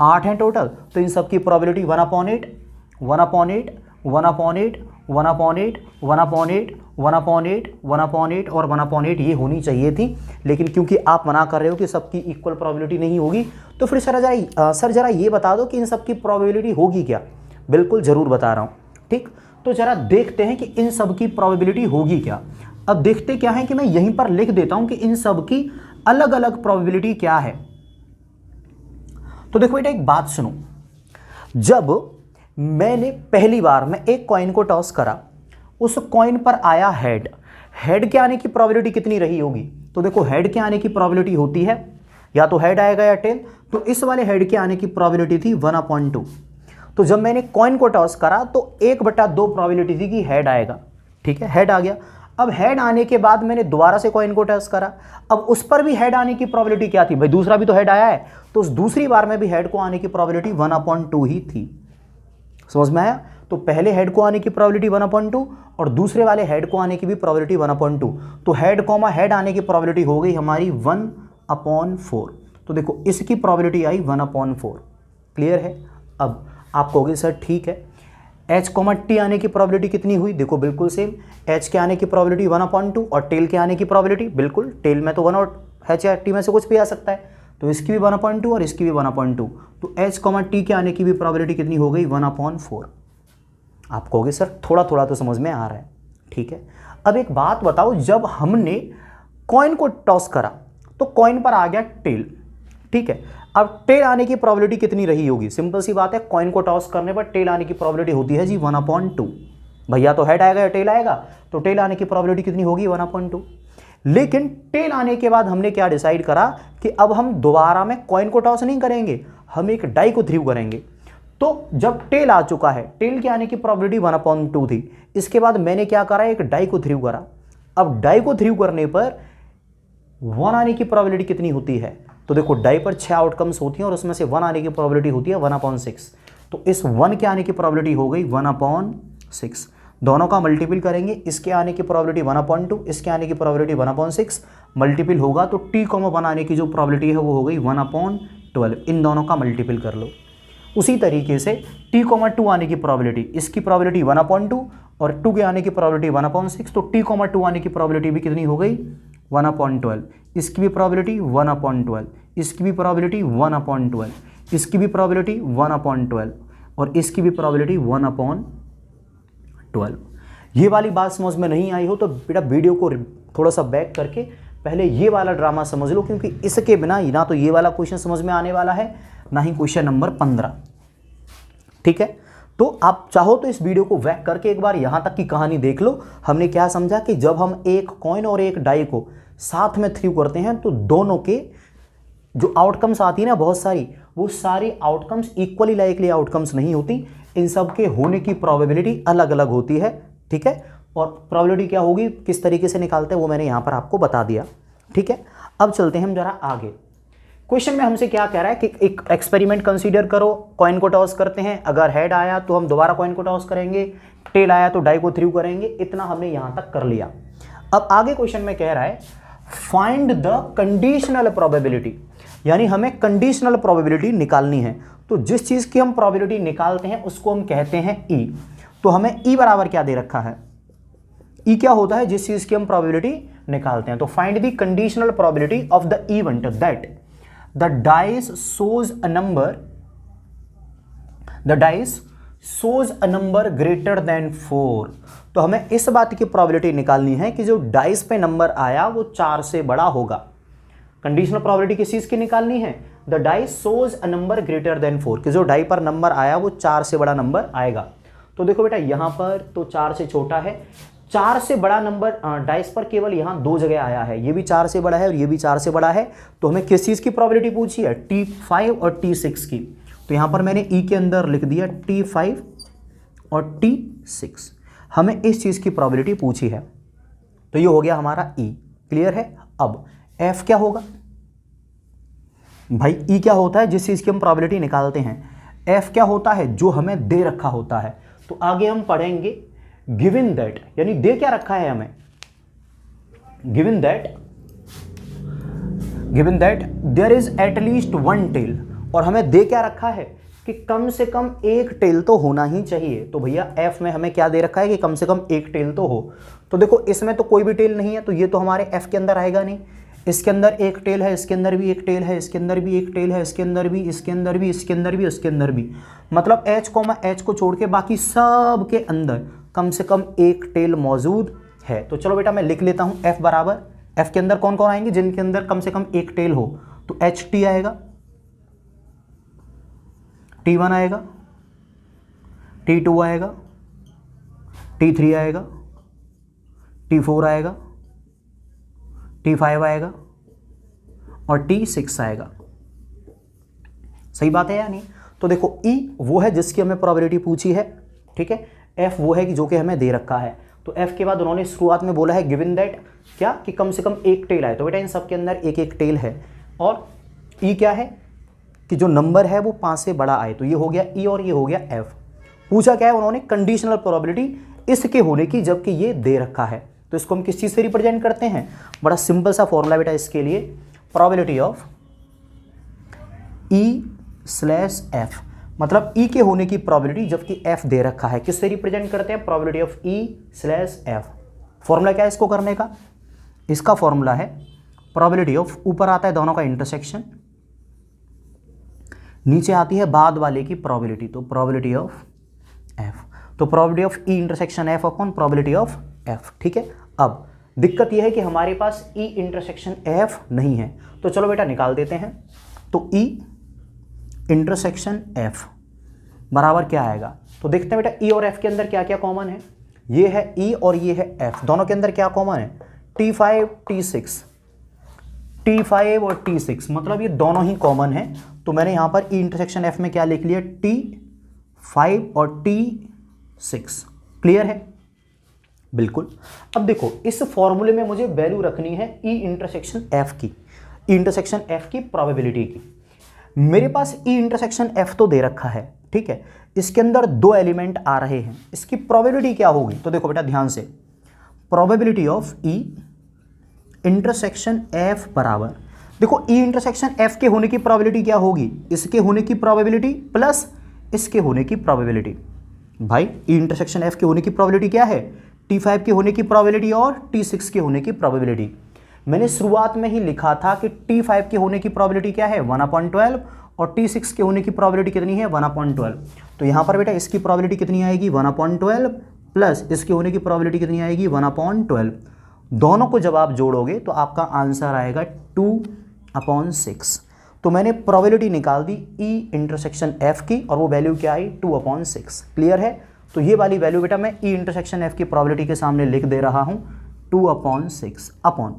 8 हैं टोटल, तो इन सब की प्रोबेबिलिटी 1/8 1/8 1/8 1/8 1/8 1/8 1/8 और 1/8 ये होनी चाहिए थी। लेकिन क्योंकि आप मना कर रहे हो कि सबकी इक्वल प्रोबेबिलिटी नहीं होगी, तो फिर सर जरा ये बता दो कि इन सब की प्रोबेबिलिटी होगी क्या। बिल्कुल ज़रूर बता रहा हूँ, ठीक। तो जरा देखते हैं कि इन सब की प्रोबेबिलिटी होगी क्या। अब देखते क्या है कि मैं यहीं पर लिख देता हूं कि इन सब की अलग अलग प्रोबेबिलिटी क्या है। तो देखो बेटा एक बात सुनो, जब मैंने पहली बार में एक कॉइन को टॉस करा उस कॉइन पर आया हेड, हेड के आने की प्रोबेबिलिटी कितनी रही होगी? तो देखो हेड के आने की प्रोबेबिलिटी होती है या तो हेड आएगा या टेल, तो इस वाले हेड के आने की प्रोबेबिलिटी थी 1/2। तो जब मैंने कॉइन को टॉस करा तो 1/2 प्रोबेबिलिटी थी कि हेड आएगा, ठीक है, हेड आ गया। अब हेड आने के बाद मैंने दोबारा से कॉइन को टॉस करा, अब उस पर भी हेड आने की प्रोबेबिलिटी क्या थी भाई? दूसरा भी तो हेड आया है, तो उस दूसरी बार में भी हेड को आने की प्रोबेबिलिटी 1/2 ही थी। समझ में आया? तो पहले हेड को आने की प्रोबेबिलिटी 1/2 और दूसरे वाले हेड को आने की भी प्रोबेबिलिटी 1/2। तो हेड कॉमा हेड आने की प्रोबेबिलिटी हो गई हमारी 1/4। तो देखो इसकी प्रोबेबिलिटी आई 1/4। क्लियर है? अब आप कहोगे सर ठीक है, एच कॉमा टी आने की प्रोबेबिलिटी कितनी हुई? देखो बिल्कुल सेम, एच के आने की प्रोबेबिलिटी 1/2 और टेल के आने की प्रोबेबिलिटी बिल्कुल, टेल में तो 1 और एच या टी में से कुछ भी आ सकता है, तो इसकी भी 1/2 और इसकी भी 1/2। तो एच कॉमा टी के आने की भी प्रोबेबिलिटी कितनी हो गई? 1/4। आप कहोगे सर थोड़ा थोड़ा तो समझ में आ रहा है, ठीक है। अब एक बात बताओ, जब हमने कॉइन को टॉस करा तो कॉइन पर आ गया टेल, ठीक है। अब टेल आने की प्रोबेबिलिटी कितनी रही होगी? सिंपल सी बात है, कॉइन को टॉस करने पर टेल आने की प्रोबेबिलिटी होती है जी 1/2। भैया तो हेड आएगा या टेल आएगा, तो टेल आने की प्रोबेबिलिटी कितनी होगी? 1/2। लेकिन टेल आने के बाद हमने क्या डिसाइड करा कि अब हम दोबारा में कॉइन को टॉस नहीं करेंगे, हम एक डाई को थ्रू करेंगे। तो जब टेल आ चुका है, टेल के आने की प्रोबेबिलिटी 1/2 थी, इसके बाद मैंने क्या करा? एक डाई को थ्रू करा। अब डाई को थ्रू करने पर 1 आने की प्रोबेबिलिटी कितनी होती है? तो देखो डाई पर 6 आउटकम्स होती हैं और उसमें से 1 आने की प्रोबेबिलिटी होती है 1/6। तो इस 1 के आने की प्रोबेबिलिटी हो गई 1/6। दोनों का मल्टीपल करेंगे, इसके आने की प्रोबेबिलिटी 1/2, इसके आने की प्रोबेबिलिटी 1/6, मल्टीपल होगा तो t, 1 आने की जो प्रोबेबिलिटी है वो हो गई 1/12। इन दोनों का मल्टीपल कर लो। उसी तरीके से t, 2 आने की प्रोबेबिलिटी, इसकी प्रोबेबिलिटी 1/2 और 2 के आने की प्रोबेबिलिटी 1/6, तो t, 2 आने की प्रोबेबिलिटी भी कितनी हो गई? 1/12। इसकी भी प्रोबेबिलिटी 1/12, इसकी भी प्रोबेबिलिटी 1/12, इसकी भी प्रोबेबिलिटी 1/12 और इसकी भी प्रोबेबिलिटी 1/12। ये वाली बात समझ में नहीं आई हो तो बेटा वीडियो को थोड़ा सा बैक करके पहले ये वाला ड्रामा समझ लो, क्योंकि इसके बिना ना तो ये वाला क्वेश्चन समझ में आने वाला है, ना ही क्वेश्चन नंबर 15, ठीक है। तो आप चाहो तो इस वीडियो को बैक करके एक बार यहां तक की कहानी देख लो। हमने क्या समझा कि जब हम एक कॉइन और एक डाई को साथ में थ्रू करते हैं तो दोनों के जो आउटकम्स आती है ना बहुत सारी, वो सारी आउटकम्स इक्वली लाइकली आउटकम्स नहीं होती, इन सब के होने की प्रोबेबिलिटी अलग अलग होती है, ठीक है। और प्रोबेबिलिटी क्या होगी, किस तरीके से निकालते हैं, वो मैंने यहां पर आपको बता दिया, ठीक है। अब चलते हैं हम जरा आगे। क्वेश्चन में हमसे क्या कह रहा है कि एक एक्सपेरिमेंट कंसीडर करो, कॉइन को टॉस करते हैं, अगर हेड आया तो हम दोबारा कॉइन को टॉस करेंगे, टेल आया तो डाई को थ्रू करेंगे। इतना हमने यहां तक कर लिया। अब आगे क्वेश्चन में कह रहा है फाइंड द कंडीशनल प्रोबेबिलिटी, यानी हमें कंडीशनल प्रोबेबिलिटी निकालनी है। तो जिस चीज की हम प्रोबेबिलिटी निकालते हैं उसको हम कहते हैं ई। तो हमें ई बराबर क्या दे रखा है? ई क्या होता है? जिस चीज की हम प्रोबेबिलिटी निकालते हैं। तो find the conditional probability of the event that the dice shows a number greater than 4। तो हमें इस बात की प्रोबेबिलिटी निकालनी है कि जो डाइस पे नंबर आया वो 4 से बड़ा होगा। कंडीशनल प्रोबेबिलिटी किस चीज की निकालनी है? The dice shows a number greater than 4, कि जो डाई पर नंबर आया वो 4 से बड़ा नंबर आएगा। तो देखो बेटा यहां पर तो 4 से छोटा है, 4 से बड़ा नंबर डाइस पर केवल यहां 2 जगह आया है, ये भी 4 से बड़ा है और ये भी 4 से बड़ा है। तो हमें किस चीज की प्रोबेबिलिटी पूछी है? T5 और T6 की। तो यहां पर मैंने ई के अंदर लिख दिया T5 और T6, हमें इस चीज की प्रोबेबिलिटी पूछी है। तो ये हो गया हमारा ई। क्लियर है? अब एफ क्या होगा भाई? ई क्या होता है? जिस चीज की हम प्रोबेबिलिटी निकालते हैं। एफ क्या होता है? जो हमें दे रखा होता है। तो आगे हम पढ़ेंगे गिवन दैट, यानी दे क्या रखा है हमें? Given that there is at least 1 tail, और हमें दे क्या रखा है कि कम से कम 1 टेल तो होना ही चाहिए। तो भैया एफ में हमें क्या दे रखा है कि कम से कम 1 टेल तो हो। तो देखो इसमें तो कोई भी टेल नहीं है, तो ये तो हमारे एफ के अंदर आएगा नहीं। इसके अंदर 1 टेल है, इसके अंदर भी 1 टेल है, इसके अंदर भी 1 टेल है, इसके अंदर भी, इसके अंदर भी, इसके अंदर भी, इसके अंदर भी, मतलब एच को छोड़ के बाकी सब के अंदर कम से कम 1 टेल मौजूद है। तो चलो बेटा मैं लिख लेता हूं एफ बराबर, एफ के अंदर कौन कौन आएंगे जिनके अंदर कम से कम 1 टेल हो? तो एच टी आएगा, T1 आएगा, T2 आएगा, T3 आएगा T4 आएगा, T5 आएगा और T6 आएगा। सही बात है या नहीं? तो देखो E वो है जिसकी हमें प्रोबेबिलिटी पूछी है, ठीक है। F वो है कि जो कि हमें दे रखा है। तो F के बाद उन्होंने शुरुआत में बोला है गिवन दैट क्या कि कम से कम एक टेल आए, तो बेटा इन सब के अंदर एक एक टेल है। और E क्या है कि जो नंबर है वो 5 से बड़ा आए, तो ये हो गया E और ये हो गया F। पूछा क्या है उन्होंने? कंडीशनल प्रोबेबिलिटी इसके होने की जबकि ये दे रखा है। तो इसको हम किस चीज़ से रिप्रेजेंट करते हैं? बड़ा सिंपल सा फॉर्मूला बेटा इसके लिए, प्रोबेबिलिटी ऑफ E/F, मतलब E के होने की प्रोबेबिलिटी जबकि F दे रखा है। किससे रिप्रेजेंट करते हैं? Probability of E/F। फॉर्मूला क्या है इसको करने का? इसका फॉर्मूला है प्रोबेबिलिटी ऑफ, ऊपर आता है दोनों का इंटरसेक्शन, नीचे आती है बाद वाले की प्रोबेबिलिटी, तो प्रोबेबिलिटी ऑफ F। तो probability of E intersection F upon probability of F, ठीक है। अब दिक्कत यह है कि हमारे पास E इंटरसेक्शन F नहीं है, तो चलो बेटा निकाल देते हैं। तो E इंटरसेक्शन F बराबर क्या आएगा? तो देखते हैं बेटा E और F के अंदर क्या क्या कॉमन है। ये है E और ये है F, दोनों के अंदर क्या कॉमन है? T5 T6, T5 और T6, मतलब ये दोनों ही कॉमन है। तो मैंने यहाँ पर E इंटरसेक्शन F में क्या लिख लिया? T5 और T6। क्लियर है? बिल्कुल। अब देखो इस फॉर्मूले में मुझे वैल्यू रखनी है E इंटरसेक्शन F की, E इंटरसेक्शन F की प्रोबेबिलिटी की। मेरे पास E इंटरसेक्शन F तो दे रखा है, ठीक है। इसके अंदर दो एलिमेंट आ रहे हैं, इसकी प्रोबेबिलिटी क्या होगी? तो देखो बेटा ध्यान से, probability of E intersection F बराबर, देखो E इंटरसेक्शन F के होने की प्रोबेबिलिटी क्या होगी? इसके होने की प्रोबेबिलिटी प्लस इसके होने की प्रोबेबिलिटी। भाई E इंटरसेक्शन F के होने की प्रोबेबिलिटी क्या है? T5 के होने की प्रोबेबिलिटी और T6 के होने की प्रोबेबिलिटी। मैंने शुरुआत में ही लिखा था कि T5 के होने की प्रोबेबिलिटी क्या है? 1/12 और T6 के होने की प्रोबेबिलिटी कितनी है? 1/12। तो यहाँ पर बेटा इसकी प्रोबेबिलिटी कितनी आएगी? 1/12 प्लस इसके होने की प्रोबेबिलिटी कितनी आएगी? 1/12। दोनों को जब आप जोड़ोगे तो आपका आंसर आएगा 2/6। तो मैंने प्रोबेबिलिटी निकाल दी E इंटरसेक्शन F की और वो वैल्यू क्या आई? 2/6। क्लियर है? तो ये वाली वैल्यू बेटा मैं E इंटरसेक्शन F की प्रोबेबिलिटी के सामने लिख दे रहा हूँ 2/6 अपॉन,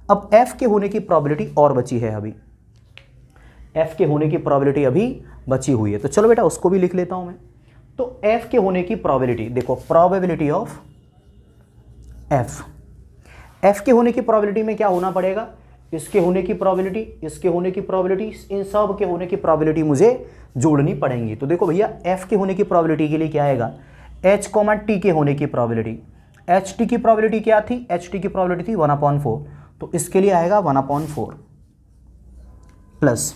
अब F के होने की प्रोबेबिलिटी और बची है, अभी F के होने की प्रोबेबिलिटी अभी बची हुई है, तो चलो बेटा उसको भी लिख लेता हूं मैं। तो F के होने की प्रोबेबिलिटी देखो, प्रोबेबिलिटी ऑफ F के होने की प्रोबेबिलिटी में क्या होना पड़ेगा? इसके होने की प्रोबेबिलिटी, इसके होने की प्रोबेबिलिटी, इन सब के होने की प्रोबेबिलिटी मुझे जोड़नी पड़ेंगी। तो देखो भैया F के होने की प्रोबेबिलिटी के लिए क्या आएगा? H, T के होने की प्रोबेबिलिटी, HT की प्रोबेबिलिटी क्या थी? HT की प्रोबेबिलिटी थी 1/4, तो इसके लिए आएगा 1/4 प्लस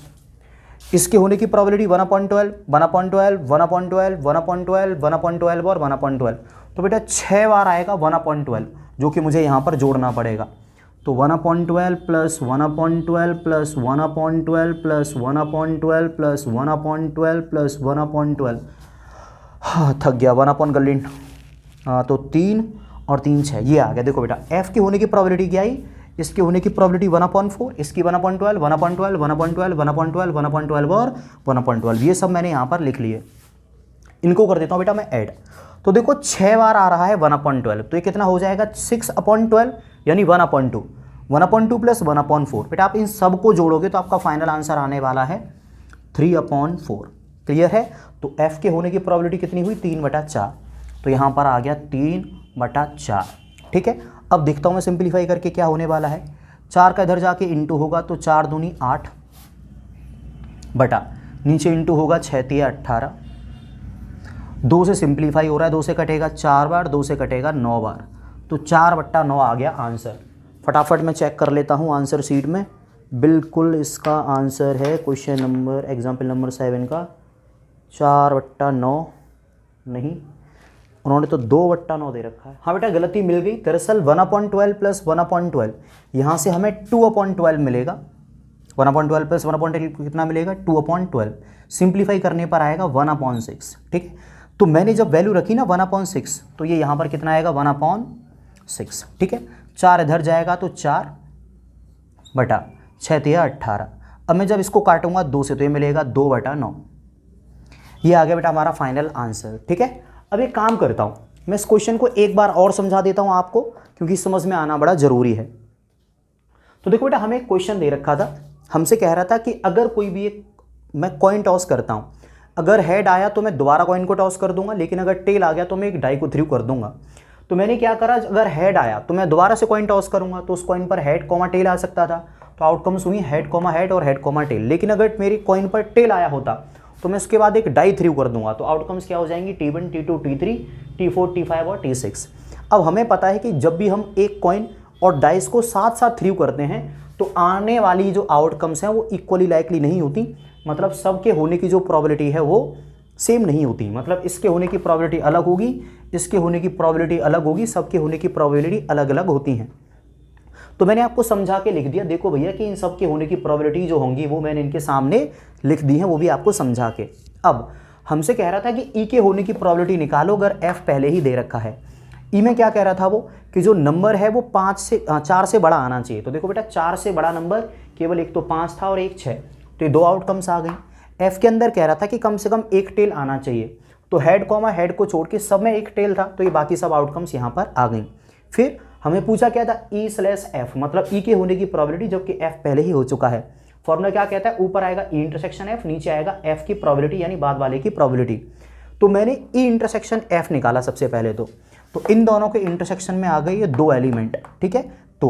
इसके होने की प्रोबेबिलिटी 1/12, 1/12, 1/12, 1/12, 1/12 और 1/12। तो बेटा 6 बार आएगा 1/12, जो कि मुझे यहाँ पर जोड़ना पड़ेगा। तो 1/12 plus 1/12 plus 1/12 plus 1/12 plus 1/12 plus 1/12, हाँ थक गया, 1/12, हाँ तो 3 और 3 6, ये आ गया। देखो बेटा F की होने की प्रोबेबिलिटी क्या आई? इसके होने की प्रोबेबिलिटी 1/4, इसकी 1/12, 1/12, 1/12, 1/12, 1/12 और 1/12, ये सब मैंने यहाँ पर लिख लिए। इनको कर देता हूँ बेटा मैं ऐड। तो देखो 6 बार आ रहा है 1/12, तो ये कितना हो जाएगा? 6/12 यानी 1/2, 1/2 प्लस 1/4। बेटा आप इन सब को जोड़ोगे तो आपका फाइनल आंसर आने वाला है 3/4। क्लियर है? तो F के होने की प्रोबेबिलिटी कितनी हुई? 3/4, तो यहाँ पर आ गया 3/4। ठीक है, अब देखता हूँ मैं सिंप्लीफाई करके क्या होने वाला है। 4 का इधर जाके इंटू होगा तो 4 दूनी 8 बटा नीचे इंटू होगा 6 तिये 18, 2 से सिंप्लीफाई हो रहा है, 2 से कटेगा 4 बार, 2 से कटेगा 9 बार, तो 4/9 आ गया आंसर। फटाफट मैं चेक कर लेता हूँ आंसर शीट में। बिल्कुल इसका आंसर है क्वेश्चन नंबर एग्जाम्पल नंबर 7 का 4/9 नहीं, उन्होंने तो 2/9 दे रखा है। हाँ बेटा गलती मिल गई, दरअसल 1/12 प्लस 1/12 यहाँ से हमें 2/12 मिलेगा। 1/12 प्लस 1/12 कितना मिलेगा? 2/12। सिंप्लीफाई करने पर आएगा 1/6। ठीक है, तो मैंने जब वैल्यू रखी ना 1/6, तो ये यहाँ पर कितना आएगा? 1/6। ठीक है, 4 इधर जाएगा तो 4 बटा 6 तिया 18। अब मैं जब इसको काटूंगा 2 से तो ये मिलेगा 2/9। ये आ गया बेटा हमारा फाइनल आंसर। ठीक है, अब एक काम करता हूँ, मैं इस क्वेश्चन को एक बार और समझा देता हूं आपको, क्योंकि समझ में आना बड़ा जरूरी है। तो देखो बेटा, हमें एक क्वेश्चन दे रखा था, हमसे कह रहा था कि अगर कोई भी एक मैं कॉइन टॉस करता हूं, अगर हेड आया तो मैं दोबारा कॉइन को टॉस कर दूंगा, लेकिन अगर टेल आ गया तो मैं एक डाई को थ्रू कर दूंगा। तो मैंने क्या करा, अगर हेड आया तो मैं दोबारा से कॉइन टॉस करूंगा, तो उस कॉइन पर हेड कॉमा टेल आ सकता था, तो आउटकम्स हुई हेड कॉमा हेड और हेड कॉमा टेल। लेकिन अगर मेरी कॉइन पर टेल आया होता तो मैं उसके बाद एक डाई थ्रू कर दूंगा, तो आउटकम्स क्या हो जाएंगी, T1 T2 T3 T4 T5 और T6। अब हमें पता है कि जब भी हम एक कॉइन और डाइस को साथ साथ थ्रू करते हैं तो आने वाली जो आउटकम्स हैं वो इक्वली लाइकली नहीं होती, मतलब सबके होने की जो प्रोबेबिलिटी है वो सेम नहीं होती। मतलब इसके होने की प्रोबेबिलिटी अलग होगी, इसके होने की प्रोबेबिलिटी अलग होगी, सबके होने की प्रोबेबिलिटी अलग अलग होती हैं। तो मैंने आपको समझा के लिख दिया, देखो भैया कि इन सब के होने की प्रोबेबिलिटी जो होंगी वो मैंने इनके सामने लिख दी है, वो भी आपको समझा के। अब हमसे कह रहा था कि ई के होने की प्रोबेबिलिटी निकालो अगर एफ पहले ही दे रखा है। ई में क्या कह रहा था वो, कि जो नंबर है वो 4 से बड़ा आना चाहिए। तो देखो बेटा, 4 से बड़ा नंबर केवल एक तो 5 था और एक 6, तो ये दो आउटकम्स आ गई। एफ के अंदर कह रहा था कि कम से कम एक टेल आना चाहिए, तो हेड कॉमा हेड को छोड़ के सब में एक टेल था, तो ये बाकी सब आउटकम्स यहाँ पर आ गई। फिर हमें पूछा क्या था, E/F, मतलब ई के होने की प्रोबेबिलिटी, जबकि एफ पहले ही हो चुका है। फॉर्मूला क्या कहता है, ऊपर आएगा ई इंटरसेक्शन एफ, नीचे आएगा एफ की प्रोबेबिलिटी यानी बाद वाले की प्रोबेबिलिटी। तो मैंने ई इंटरसेक्शन एफ निकाला सबसे पहले, तो इन दोनों के इंटरसेक्शन में आ गए ये दो एलिमेंट, ठीक है। तो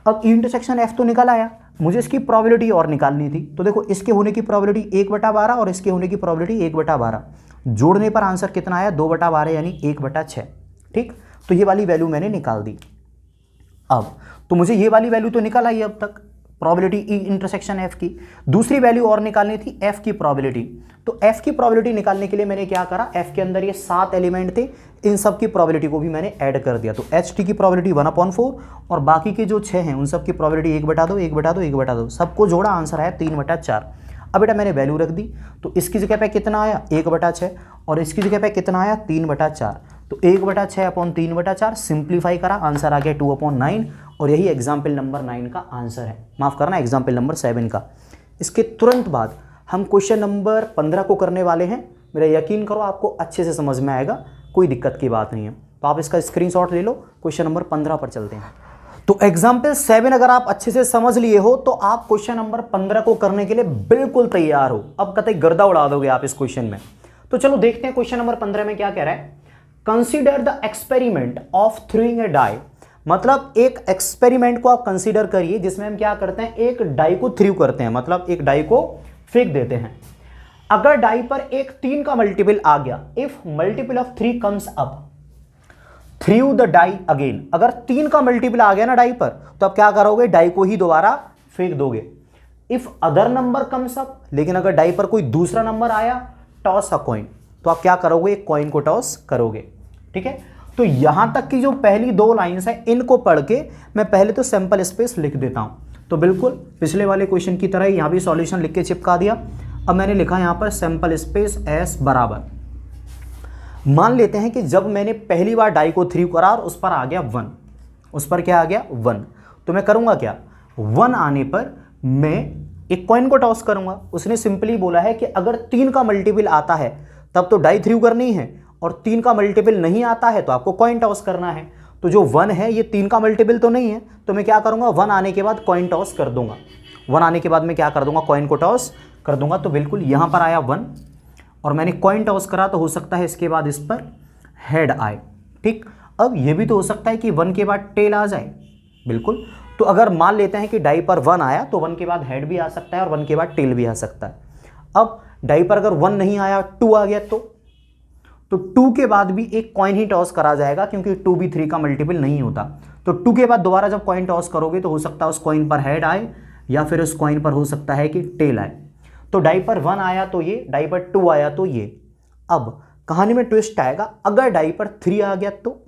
अब ई इंटरसेक्शन एफ तो निकल आया, मुझे इसकी प्रोबेबिलिटी और निकालनी थी। तो देखो, इसके होने की प्रोबेबिलिटी 1/12 और इसके होने की प्रोबेबिलिटी 1/12, जोड़ने पर आंसर कितना आया, 2/12 यानी 1/6, ठीक। तो ये वाली वैल्यू मैंने निकाल दी। अब तो मुझे ये वाली वैल्यू तो निकल आई अब तक, प्रोबेबिलिटी ई इंटरसेक्शन एफ की। दूसरी वैल्यू और निकालनी थी एफ की प्रोबेबिलिटी। तो एफ की प्रोबेबिलिटी निकालने के लिए मैंने क्या करा, एफ के अंदर ये 7 एलिमेंट थे, इन सब की प्रोबेबिलिटी को भी मैंने ऐड कर दिया। तो एच टी की प्रोबेबिलिटी 1/4 और बाकी के जो 6 हैं उन सब की प्रोबेबिलिटी 1/2 1/2 1/2, सबको जोड़ा आंसर आया 3/4। अब बेटा मैंने वैल्यू रख दी, तो इसकी जगह पे कितना आया 1/6 और इसकी जगह पे कितना आया 3/4। तो 1/6 अपॉन 3/4 सिंप्लीफाई करा, आंसर आ गया 2/9 और यही एग्जाम्पल नंबर 9 का आंसर है, माफ करना एग्जाम्पल नंबर 7 का। इसके तुरंत बाद हम क्वेश्चन नंबर 15 को करने वाले हैं। मेरा यकीन करो आपको अच्छे से समझ में आएगा, कोई दिक्कत की बात नहीं है। तो आप इसका स्क्रीनशॉट ले लो, क्वेश्चन नंबर 15 पर चलते हैं। तो एग्जाम्पल 7 अगर आप अच्छे से समझ लिए हो तो आप क्वेश्चन नंबर 15 को करने के लिए बिल्कुल तैयार हो। अब कतई गर्दा उड़ा दोगे आप इस क्वेश्चन में। तो चलो देखते हैं क्वेश्चन नंबर 15 में क्या कह रहा है। Consider the experiment of throwing a die, मतलब एक एक्सपेरिमेंट को आप कंसीडर करिए जिसमें हम क्या करते हैं, एक डाई को थ्रू करते हैं, मतलब एक डाई को फेंक देते हैं। अगर डाई पर एक 3 का मल्टीपल आ गया, if multiple of 3 comes up through the die again, अगर 3 का मल्टीपल आ गया ना डाई पर, तो आप क्या करोगे, डाई को ही दोबारा फेंक दोगे। If other number comes up, लेकिन अगर डाई पर कोई दूसरा नंबर आया, टॉस अ कॉइन, तो आप क्या करोगे, एक कॉइन को टॉस करोगे, ठीक है। तो यहां तक की जो पहली 2 लाइंस है इनको पढ़ के मैं पहले तो सैंपल स्पेस लिख देता हूं। तो बिल्कुल पिछले वाले क्वेश्चन की तरह यहां भी सॉल्यूशन लिख के चिपका दिया। अब मैंने लिखा यहां पर सैंपल स्पेस एस बराबर, मान लेते हैं कि जब मैंने पहली बार डाई को थ्रू करा और उस पर आ गया 1, उस पर क्या आ गया 1, तो मैं करूंगा क्या, 1 आने पर मैं एक कॉइन को टॉस करूंगा। उसने सिंपली बोला है कि अगर 3 का मल्टीपल आता है तब तो डाई थ्रू करनी है, और 3 का मल्टीपल नहीं आता है तो आपको कॉइन टॉस करना है। तो जो 1 है ये 3 का मल्टीपल तो नहीं है, तो मैं क्या करूंगा, 1 आने के बाद कॉइन टॉस कर दूंगा। 1 आने के बाद मैं क्या कर दूंगा, कॉइन को टॉस कर दूंगा। तो बिल्कुल यहां पर आया 1 और मैंने कॉइन टॉस करा, तो हो सकता है इसके बाद इस पर हेड आए, ठीक। अब ये भी तो हो सकता है कि 1 के बाद टेल आ जाए, बिल्कुल। तो अगर मान लेते हैं कि डाई पर 1 आया तो 1 के बाद हेड भी आ सकता है और 1 के बाद टेल भी आ सकता है। अब डाई पर अगर 1 नहीं आया, 2 आ गया, तो 2 के बाद भी एक कॉइन ही टॉस करा जाएगा, क्योंकि 2 भी 3 का मल्टीपल नहीं होता। तो 2 के बाद दोबारा जब कॉइन टॉस करोगे तो हो सकता है उस कॉइन पर हेड आए या फिर उस कॉइन पर हो सकता है कि टेल आए। तो डाई पर 1 आया तो ये, डाई पर 2 आया तो ये। अब कहानी में ट्विस्ट आएगा, अगर डाई पर 3 आ गया तो,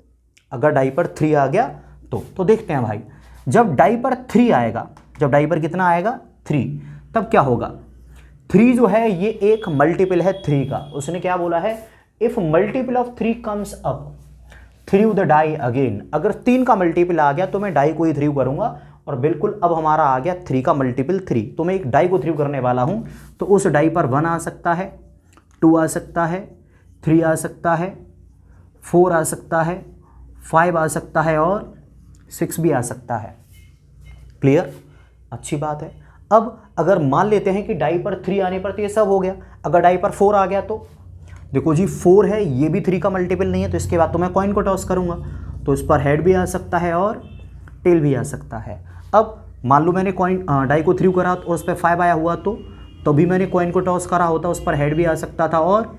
अगर डाई पर 3 आ गया तो देखते हैं भाई, जब डाई पर 3 आएगा, जब डाई पर कितना आएगा 3, तब क्या होगा, 3 जो है ये एक मल्टीपल है 3 का। उसने क्या बोला है, if multiple of 3 comes up through the die again, अगर 3 का मल्टीपल आ गया तो मैं डाई को ही थ्रू करूंगा। और बिल्कुल अब हमारा आ गया 3 का मल्टीपल 3, तो मैं एक डाई को थ्रू करने वाला हूं, तो उस डाई पर 1 आ सकता है, 2 आ सकता है, 3 आ सकता है, 4 आ सकता है, 5 आ सकता है और 6 भी आ सकता है। क्लियर? अच्छी बात है। अब अगर मान लेते हैं कि डाई पर 3 आने पर तो ये सब हो गया। अगर डाई पर 4 आ गया तो देखो जी 4 है, ये भी 3 का मल्टीपल नहीं है, तो इसके बाद तो मैं कॉइन को टॉस करूंगा, तो इस पर हेड भी आ सकता है और टेल भी आ सकता है। अब मान लो मैंने कॉइन डाई को 3 करा और उस पर 5 आया हुआ तो भी मैंने कॉइन को टॉस करा होता, उस पर हेड भी आ सकता था और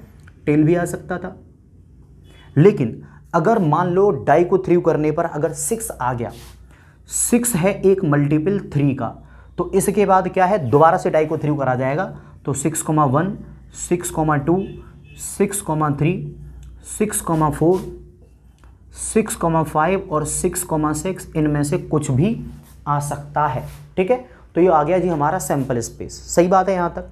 टेल भी आ सकता था। लेकिन अगर मान लो डाई को 3 करने पर अगर 6 आ गया, 6 है एक मल्टीपल 3 का, तो इसके बाद क्या है, दोबारा से डाई को 3 करा जाएगा, तो 6,1, 6,2, 6,3, 6,4, 6,5 और 6,6 इनमें से कुछ भी आ सकता है। ठीक है, तो ये आ गया जी हमारा सैंपल स्पेस। सही बात है यहाँ तक।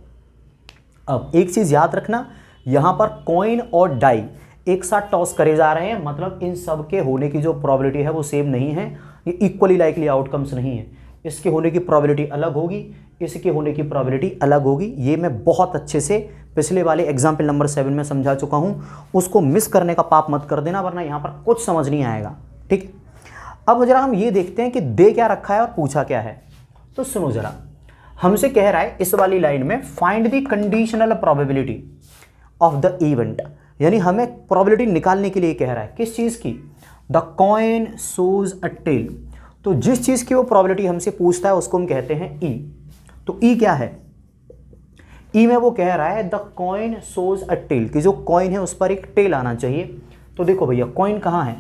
अब एक चीज़ याद रखना, यहाँ पर कॉइन और डाई एक साथ टॉस करे जा रहे हैं, मतलब इन सब के होने की जो प्रोबेबिलिटी है वो सेम नहीं है, ये इक्वली लाइकली आउटकम्स नहीं है। इसके होने की प्रोबेबिलिटी अलग होगी, इसके होने की प्रोबेबिलिटी अलग होगी। ये मैं बहुत अच्छे से पिछले वाले एग्जाम्पल नंबर 7 में समझा चुका हूँ, उसको मिस करने का पाप मत कर देना, वरना यहाँ पर कुछ समझ नहीं आएगा। ठीक, अब जरा हम ये देखते हैं कि दे क्या रखा है और पूछा क्या है। तो सुनो जरा, हमसे कह रहा है इस वाली लाइन में find the conditional probability of the event, यानी हमें प्रोबेबिलिटी निकालने के लिए कह रहा है। किस चीज़ की? The coin shows a tail. तो जिस चीज़ की वो प्रोबेबिलिटी हमसे पूछता है उसको हम कहते हैं ई। तो ई क्या है? ई में वो कह रहा है the coin shows a tail, कि जो कॉइन है उस पर एक टेल आना चाहिए। तो देखो भैया कॉइन कहाँ है,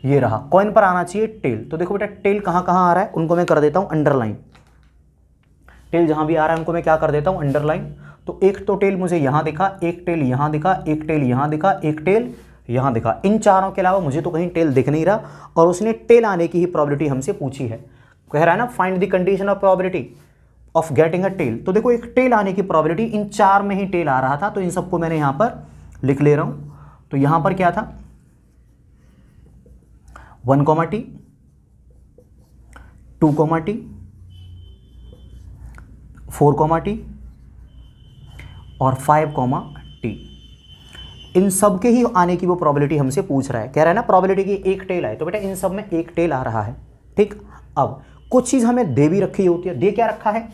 ये रहा, कॉइन पर आना चाहिए टेल। तो देखो बेटा टेल कहाँ कहाँ आ रहा है, उनको मैं कर देता हूँ अंडरलाइन। टेल जहाँ भी आ रहा है उनको मैं क्या कर देता हूँ, अंडरलाइन। तो एक तो टेल मुझे यहाँ दिखा, एक टेल यहाँ दिखा, एक टेल यहाँ दिखा, एक टेल यहाँ दिखा। इन चारों के अलावा मुझे तो कहीं टेल दिख नहीं रहा, और उसने टेल आने की ही प्रोबेबिलिटी हमसे पूछी है। कह रहा है ना find the condition of probability of getting a tail. तो देखो एक टेल आने की प्रोबेबिलिटी, इन 4 में ही टेल आ रहा था, तो इन सबको मैंने यहाँ पर लिख ले रहा हूँ। तो यहाँ पर क्या था, 1, T, 2, T, 4, T और 5, T। इन सब के ही आने की वो प्रोबेबिलिटी हमसे पूछ रहा है। कह रहा है ना प्रोबेबिलिटी की एक टेल आए, तो बेटा इन सब में एक टेल आ रहा है। ठीक, अब कुछ चीज़ हमें दे भी रखी होती है। दे क्या रखा है,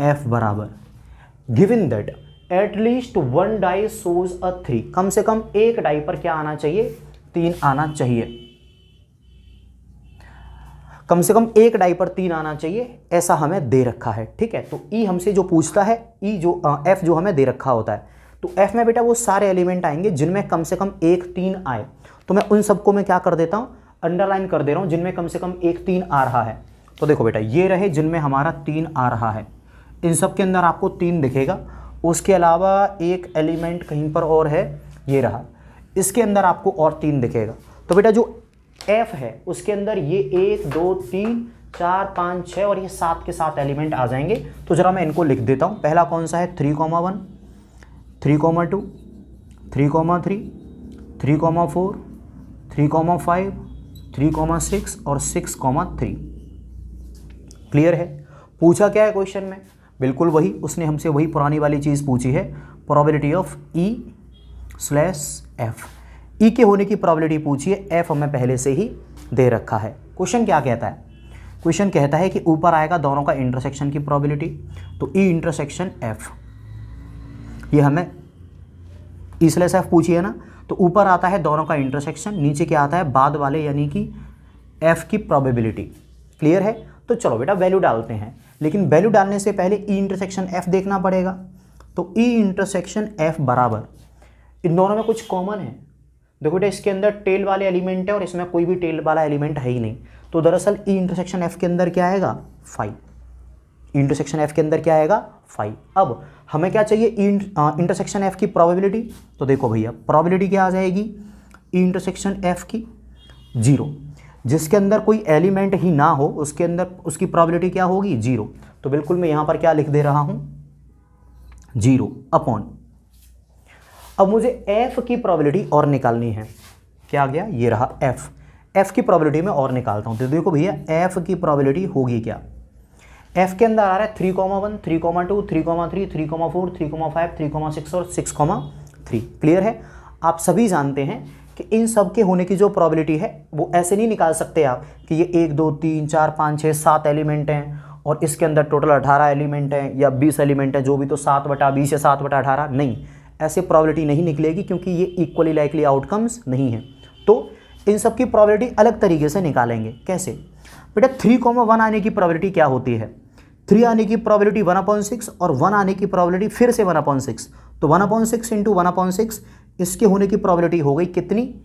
F बराबर given that at least 1 die shows a 3, कम से कम एक डाई पर क्या आना चाहिए, 3 आना चाहिए। कम से कम एक डाई पर 3 आना चाहिए, ऐसा हमें दे रखा है। ठीक है, तो ई हमसे जो पूछता है, ई जो एफ जो हमें दे रखा होता है, तो एफ में बेटा वो सारे एलिमेंट आएंगे जिनमें कम से कम एक 3 आए। तो मैं उन सबको मैं क्या कर देता हूँ, अंडरलाइन कर दे रहा हूँ, जिनमें कम से कम एक 3 आ रहा है। तो देखो बेटा ये रहे जिनमें हमारा 3 आ रहा है, इन सब के अंदर आपको 3 दिखेगा। उसके अलावा एक एलिमेंट कहीं पर और है, ये रहा, इसके अंदर आपको और 3 दिखेगा। तो बेटा जो एफ है उसके अंदर ये 1, 2, 3, 4, 5, 6 और ये 7 के 7 एलिमेंट आ जाएंगे। तो जरा मैं इनको लिख देता हूँ। पहला कौन सा है, 3,1, 3,2, 3,3, 3,4, 3,5, 3,6 और 6,3। क्लियर है? पूछा क्या है क्वेश्चन में, बिल्कुल वही, उसने हमसे वही पुरानी वाली चीज़ पूछी है, प्रोबेबिलिटी ऑफ E/F। ई के होने की प्रोबेबिलिटी पूछी है, एफ हमें पहले से ही दे रखा है। क्वेश्चन क्या कहता है, क्वेश्चन कहता है कि ऊपर आएगा दोनों का इंटरसेक्शन की प्रोबेबिलिटी, तो ई इंटरसेक्शन एफ, ये हमें E/F पूछी है ना, तो ऊपर आता है दोनों का इंटरसेक्शन, नीचे क्या आता है बाद वाले यानी कि एफ की प्रोबेबिलिटी। क्लियर है? तो चलो बेटा वैल्यू डालते हैं, लेकिन वैल्यू डालने से पहले ई इंटरसेक्शन एफ देखना पड़ेगा। तो ई इंटरसेक्शन एफ बराबर, इन दोनों में कुछ कॉमन है। देखो बेटा इसके अंदर टेल वाले एलिमेंट है और इसमें कोई भी टेल वाला एलिमेंट है ही नहीं, तो दरअसल ई इंटरसेक्शन एफ के अंदर क्या आएगा, 5। इंटरसेक्शन एफ के अंदर क्या आएगा, 5। अब हमें क्या चाहिए, इंटरसेक्शन एफ की प्रोबेबिलिटी। तो देखो भैया प्रोबेबिलिटी क्या आ जाएगी, ई इंटरसेक्शन एफ की 0, जिसके अंदर कोई एलिमेंट ही ना हो उसके अंदर उसकी प्रोबेबिलिटी क्या होगी, 0। तो बिल्कुल मैं यहाँ पर क्या लिख दे रहा हूँ, 0 अपॉन, अब मुझे f की प्रोबेबिलिटी और निकालनी है। क्या आ गया, ये रहा f की प्रोबेबिलिटी में और निकालता हूँ। तो देखो भैया f की प्रोबेबिलिटी होगी क्या, f के अंदर आ रहा है 3,1, 3,2, 3,3, 3,4, 3,5, 3,6 और 6,3। क्लियर है? आप सभी जानते हैं कि इन सब के होने की जो प्रोबेबिलिटी है वो ऐसे नहीं निकाल सकते आप कि ये 1 2 3 4 5 6 7 एलिमेंट हैं और इसके अंदर टोटल 18 एलिमेंट हैं या 20 एलिमेंट हैं, जो भी, तो 7/20 या 7/18, नहीं, ऐसे प्रोबेबिलिटी नहीं निकलेगी क्योंकि ये इक्वली लाइकली आउटकम्स नहीं है। तो इन सब की प्रोबेबिलिटी अलग तरीके से निकालेंगे। कैसे बेटा? 3,1 आने की प्रोबेबिलिटी क्या होती है? 3 आने की प्रोबेबिलिटी 1/6 और 1 आने की प्रोबेबिलिटी फिर से 1/6, तो 1/6 इंटू 1/6, इसके होने की प्रोबेबिलिटी हो गई कितनी?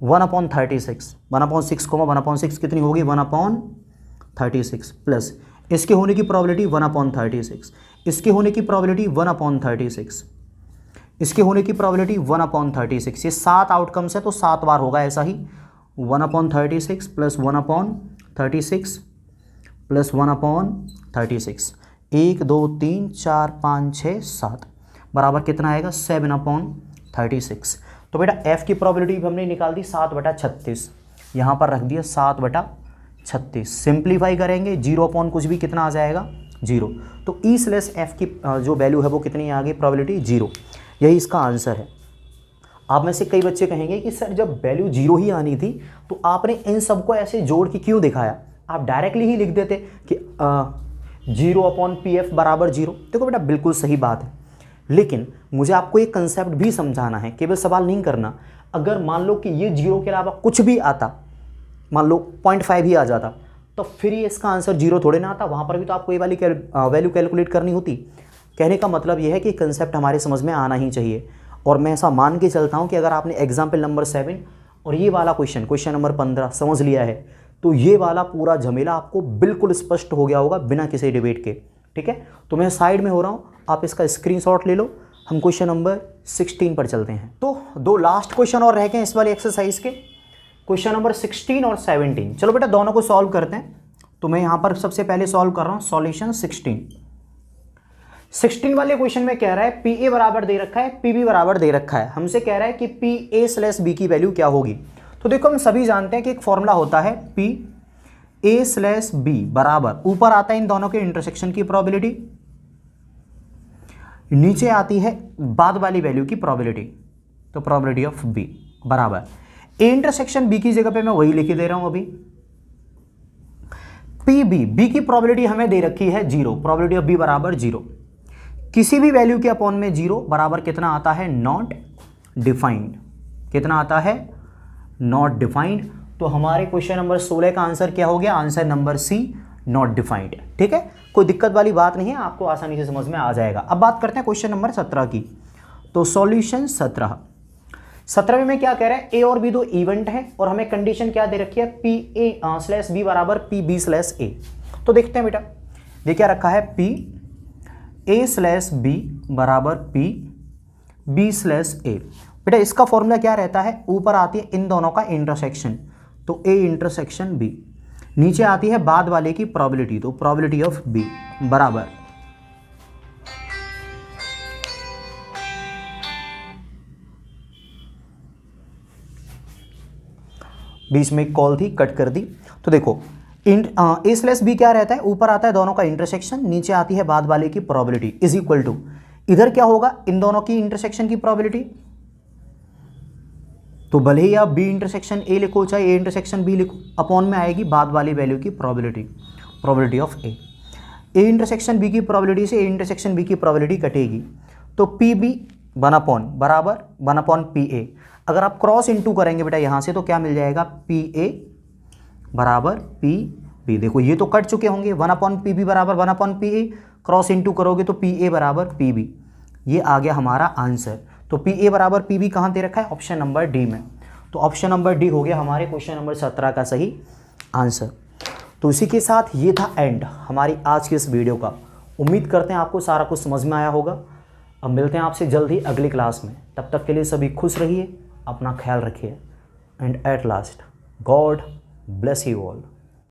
1/36। 1/6 1/6 कितनी होगी? 1/36 प्लस इसके होने की प्रोबेबिलिटी 1/36, इसके होने की प्रोबेबिलिटी 1/36, इसके होने की प्रोबेबिलिटी 1/36। ये 7 आउटकम्स है तो 7 बार होगा ऐसा ही। 1/36 प्लस 1/36 प्लस 1/36, 1 2 3 4 5 6 7 बराबर कितना आएगा? 7/36। तो बेटा f की प्रोबेबिलिटी हमने निकाल दी 7/36, यहाँ पर रख दिया 7/36। सिंप्लीफाई करेंगे 0 कुछ भी, कितना आ जाएगा? 0। तो E/F की जो वैल्यू है वो कितनी आ गई? प्रोबेबिलिटी 0। यही इसका आंसर है। आप में से कई बच्चे कहेंगे कि सर जब वैल्यू 0 ही आनी थी तो आपने इन सबको ऐसे जोड़ के क्यों दिखाया? आप डायरेक्टली ही लिख देते कि 0/PF बराबर 0। देखो बेटा बिल्कुल सही बात है, लेकिन मुझे आपको एक कंसेप्ट भी समझाना है, केवल सवाल नहीं करना। अगर मान लो कि ये 0 के अलावा कुछ भी आता, मान लो 0.5 ही आ जाता, तो फिर ये इसका आंसर 0 थोड़े ना आता, वहाँ पर भी तो आपको ये वाली वैल्यू कैलकुलेट करनी होती। कहने का मतलब ये है कि कंसेप्ट हमारे समझ में आना ही चाहिए। और मैं ऐसा मान के चलता हूँ कि अगर आपने एग्जाम्पल नंबर 7 और ये वाला क्वेश्चन नंबर 15 समझ लिया है तो ये वाला पूरा झमेला आपको बिल्कुल स्पष्ट हो गया होगा बिना किसी डिबेट के। ठीक है, तो मैं साइड में हो रहा हूँ, आप इसका स्क्रीनशॉट ले लो। हम क्वेश्चन नंबर 16 पर चलते हैं। तो 2 लास्ट क्वेश्चन और रह गए इस वाली एक्सरसाइज के, क्वेश्चन नंबर 16 और 17। चलो बेटा दोनों को सॉल्व करते हैं। तो मैं यहाँ पर सबसे पहले सॉल्व कर रहा हूँ सॉल्यूशन 16 वाले क्वेश्चन में कह रहा है PA बराबर दे रखा है, PB बराबर दे रखा है। हमसे कह रहा है कि PA/B की वैल्यू क्या होगी। तो देखो हम सभी जानते हैं कि एक फॉर्मूला होता है PA/B बराबर, ऊपर आता है इन दोनों के इंटरसेक्शन की प्रोबेबिलिटी, नीचे आती है बाद वाली वैल्यू की प्रोबेबिलिटी, तो प्रोबेबिलिटी ऑफ B बराबर A इंटरसेक्शन B की जगह पे मैं वही लिख दे रहा हूं अभी। PB, B की प्रोबेबिलिटी हमें दे रखी है 0, प्रोबेबिलिटी ऑफ B बराबर 0। किसी भी वैल्यू के अपॉन में 0 बराबर कितना आता है? Not defined. कितना आता है? Not defined. तो हमारे क्वेश्चन नंबर 16 का आंसर क्या हो गया? Answer number C, not defined. ठीक है, कोई दिक्कत वाली बात नहीं है, आपको आसानी से समझ में आ जाएगा। अब बात करते हैं क्वेश्चन नंबर 17 की। तो सॉल्यूशन 17 में क्या कह रहा है? A और B दो इवेंट है और हमें कंडीशन क्या दे रखी है? PA/B बराबर PB/A। तो देखते हैं बेटा, ये क्या रखा है? PA/B बराबर PB/A। बेटा इसका फॉर्मूला क्या रहता है? ऊपर आती है इन दोनों का इंटरसेक्शन, तो A इंटरसेक्शन B, नीचे आती है बाद वाले की प्रोबेबिलिटी, तो प्रोबेबिलिटी ऑफ B बराबर बीच में एक कॉल थी, कट कर दी। तो देखो A/B क्या रहता है? ऊपर आता है दोनों का इंटरसेक्शन, नीचे आती है बाद वाले की प्रोबेबिलिटी, इज इक्वल टू, इधर क्या होगा? इन दोनों की इंटरसेक्शन की प्रोबेबिलिटी। तो भले ही आप B इंटरसेक्शन A लिखो चाहे A इंटरसेक्शन B लिखो, अपॉन में आएगी बाद वाली वैल्यू की probability, probability of A intersection B की प्रोबेबिलिटी से A इंटरसेक्शन B की प्रोबेबिलिटी कटेगी, तो PB 1 बराबर 1 PA। अगर आप क्रॉस इनटू करेंगे बेटा यहाँ से तो क्या मिल जाएगा? PA बराबर PB। देखो ये तो कट चुके होंगे, 1 PB बराबर 1 PA, क्रॉस इनटू करोगे तो PA बराबर PB। ये आ गया हमारा आंसर। तो PA बराबर PB कहाँ दे रखा है? ऑप्शन नंबर डी में। तो ऑप्शन नंबर डी हो गया हमारे क्वेश्चन नंबर 17 का सही आंसर। तो इसी के साथ ये था एंड हमारी आज की इस वीडियो का। उम्मीद करते हैं आपको सारा कुछ समझ में आया होगा। अब मिलते हैं आपसे जल्द ही अगली क्लास में, तब तक के लिए सभी खुश रहिए, अपना ख्याल रखिए, and at last God bless you all.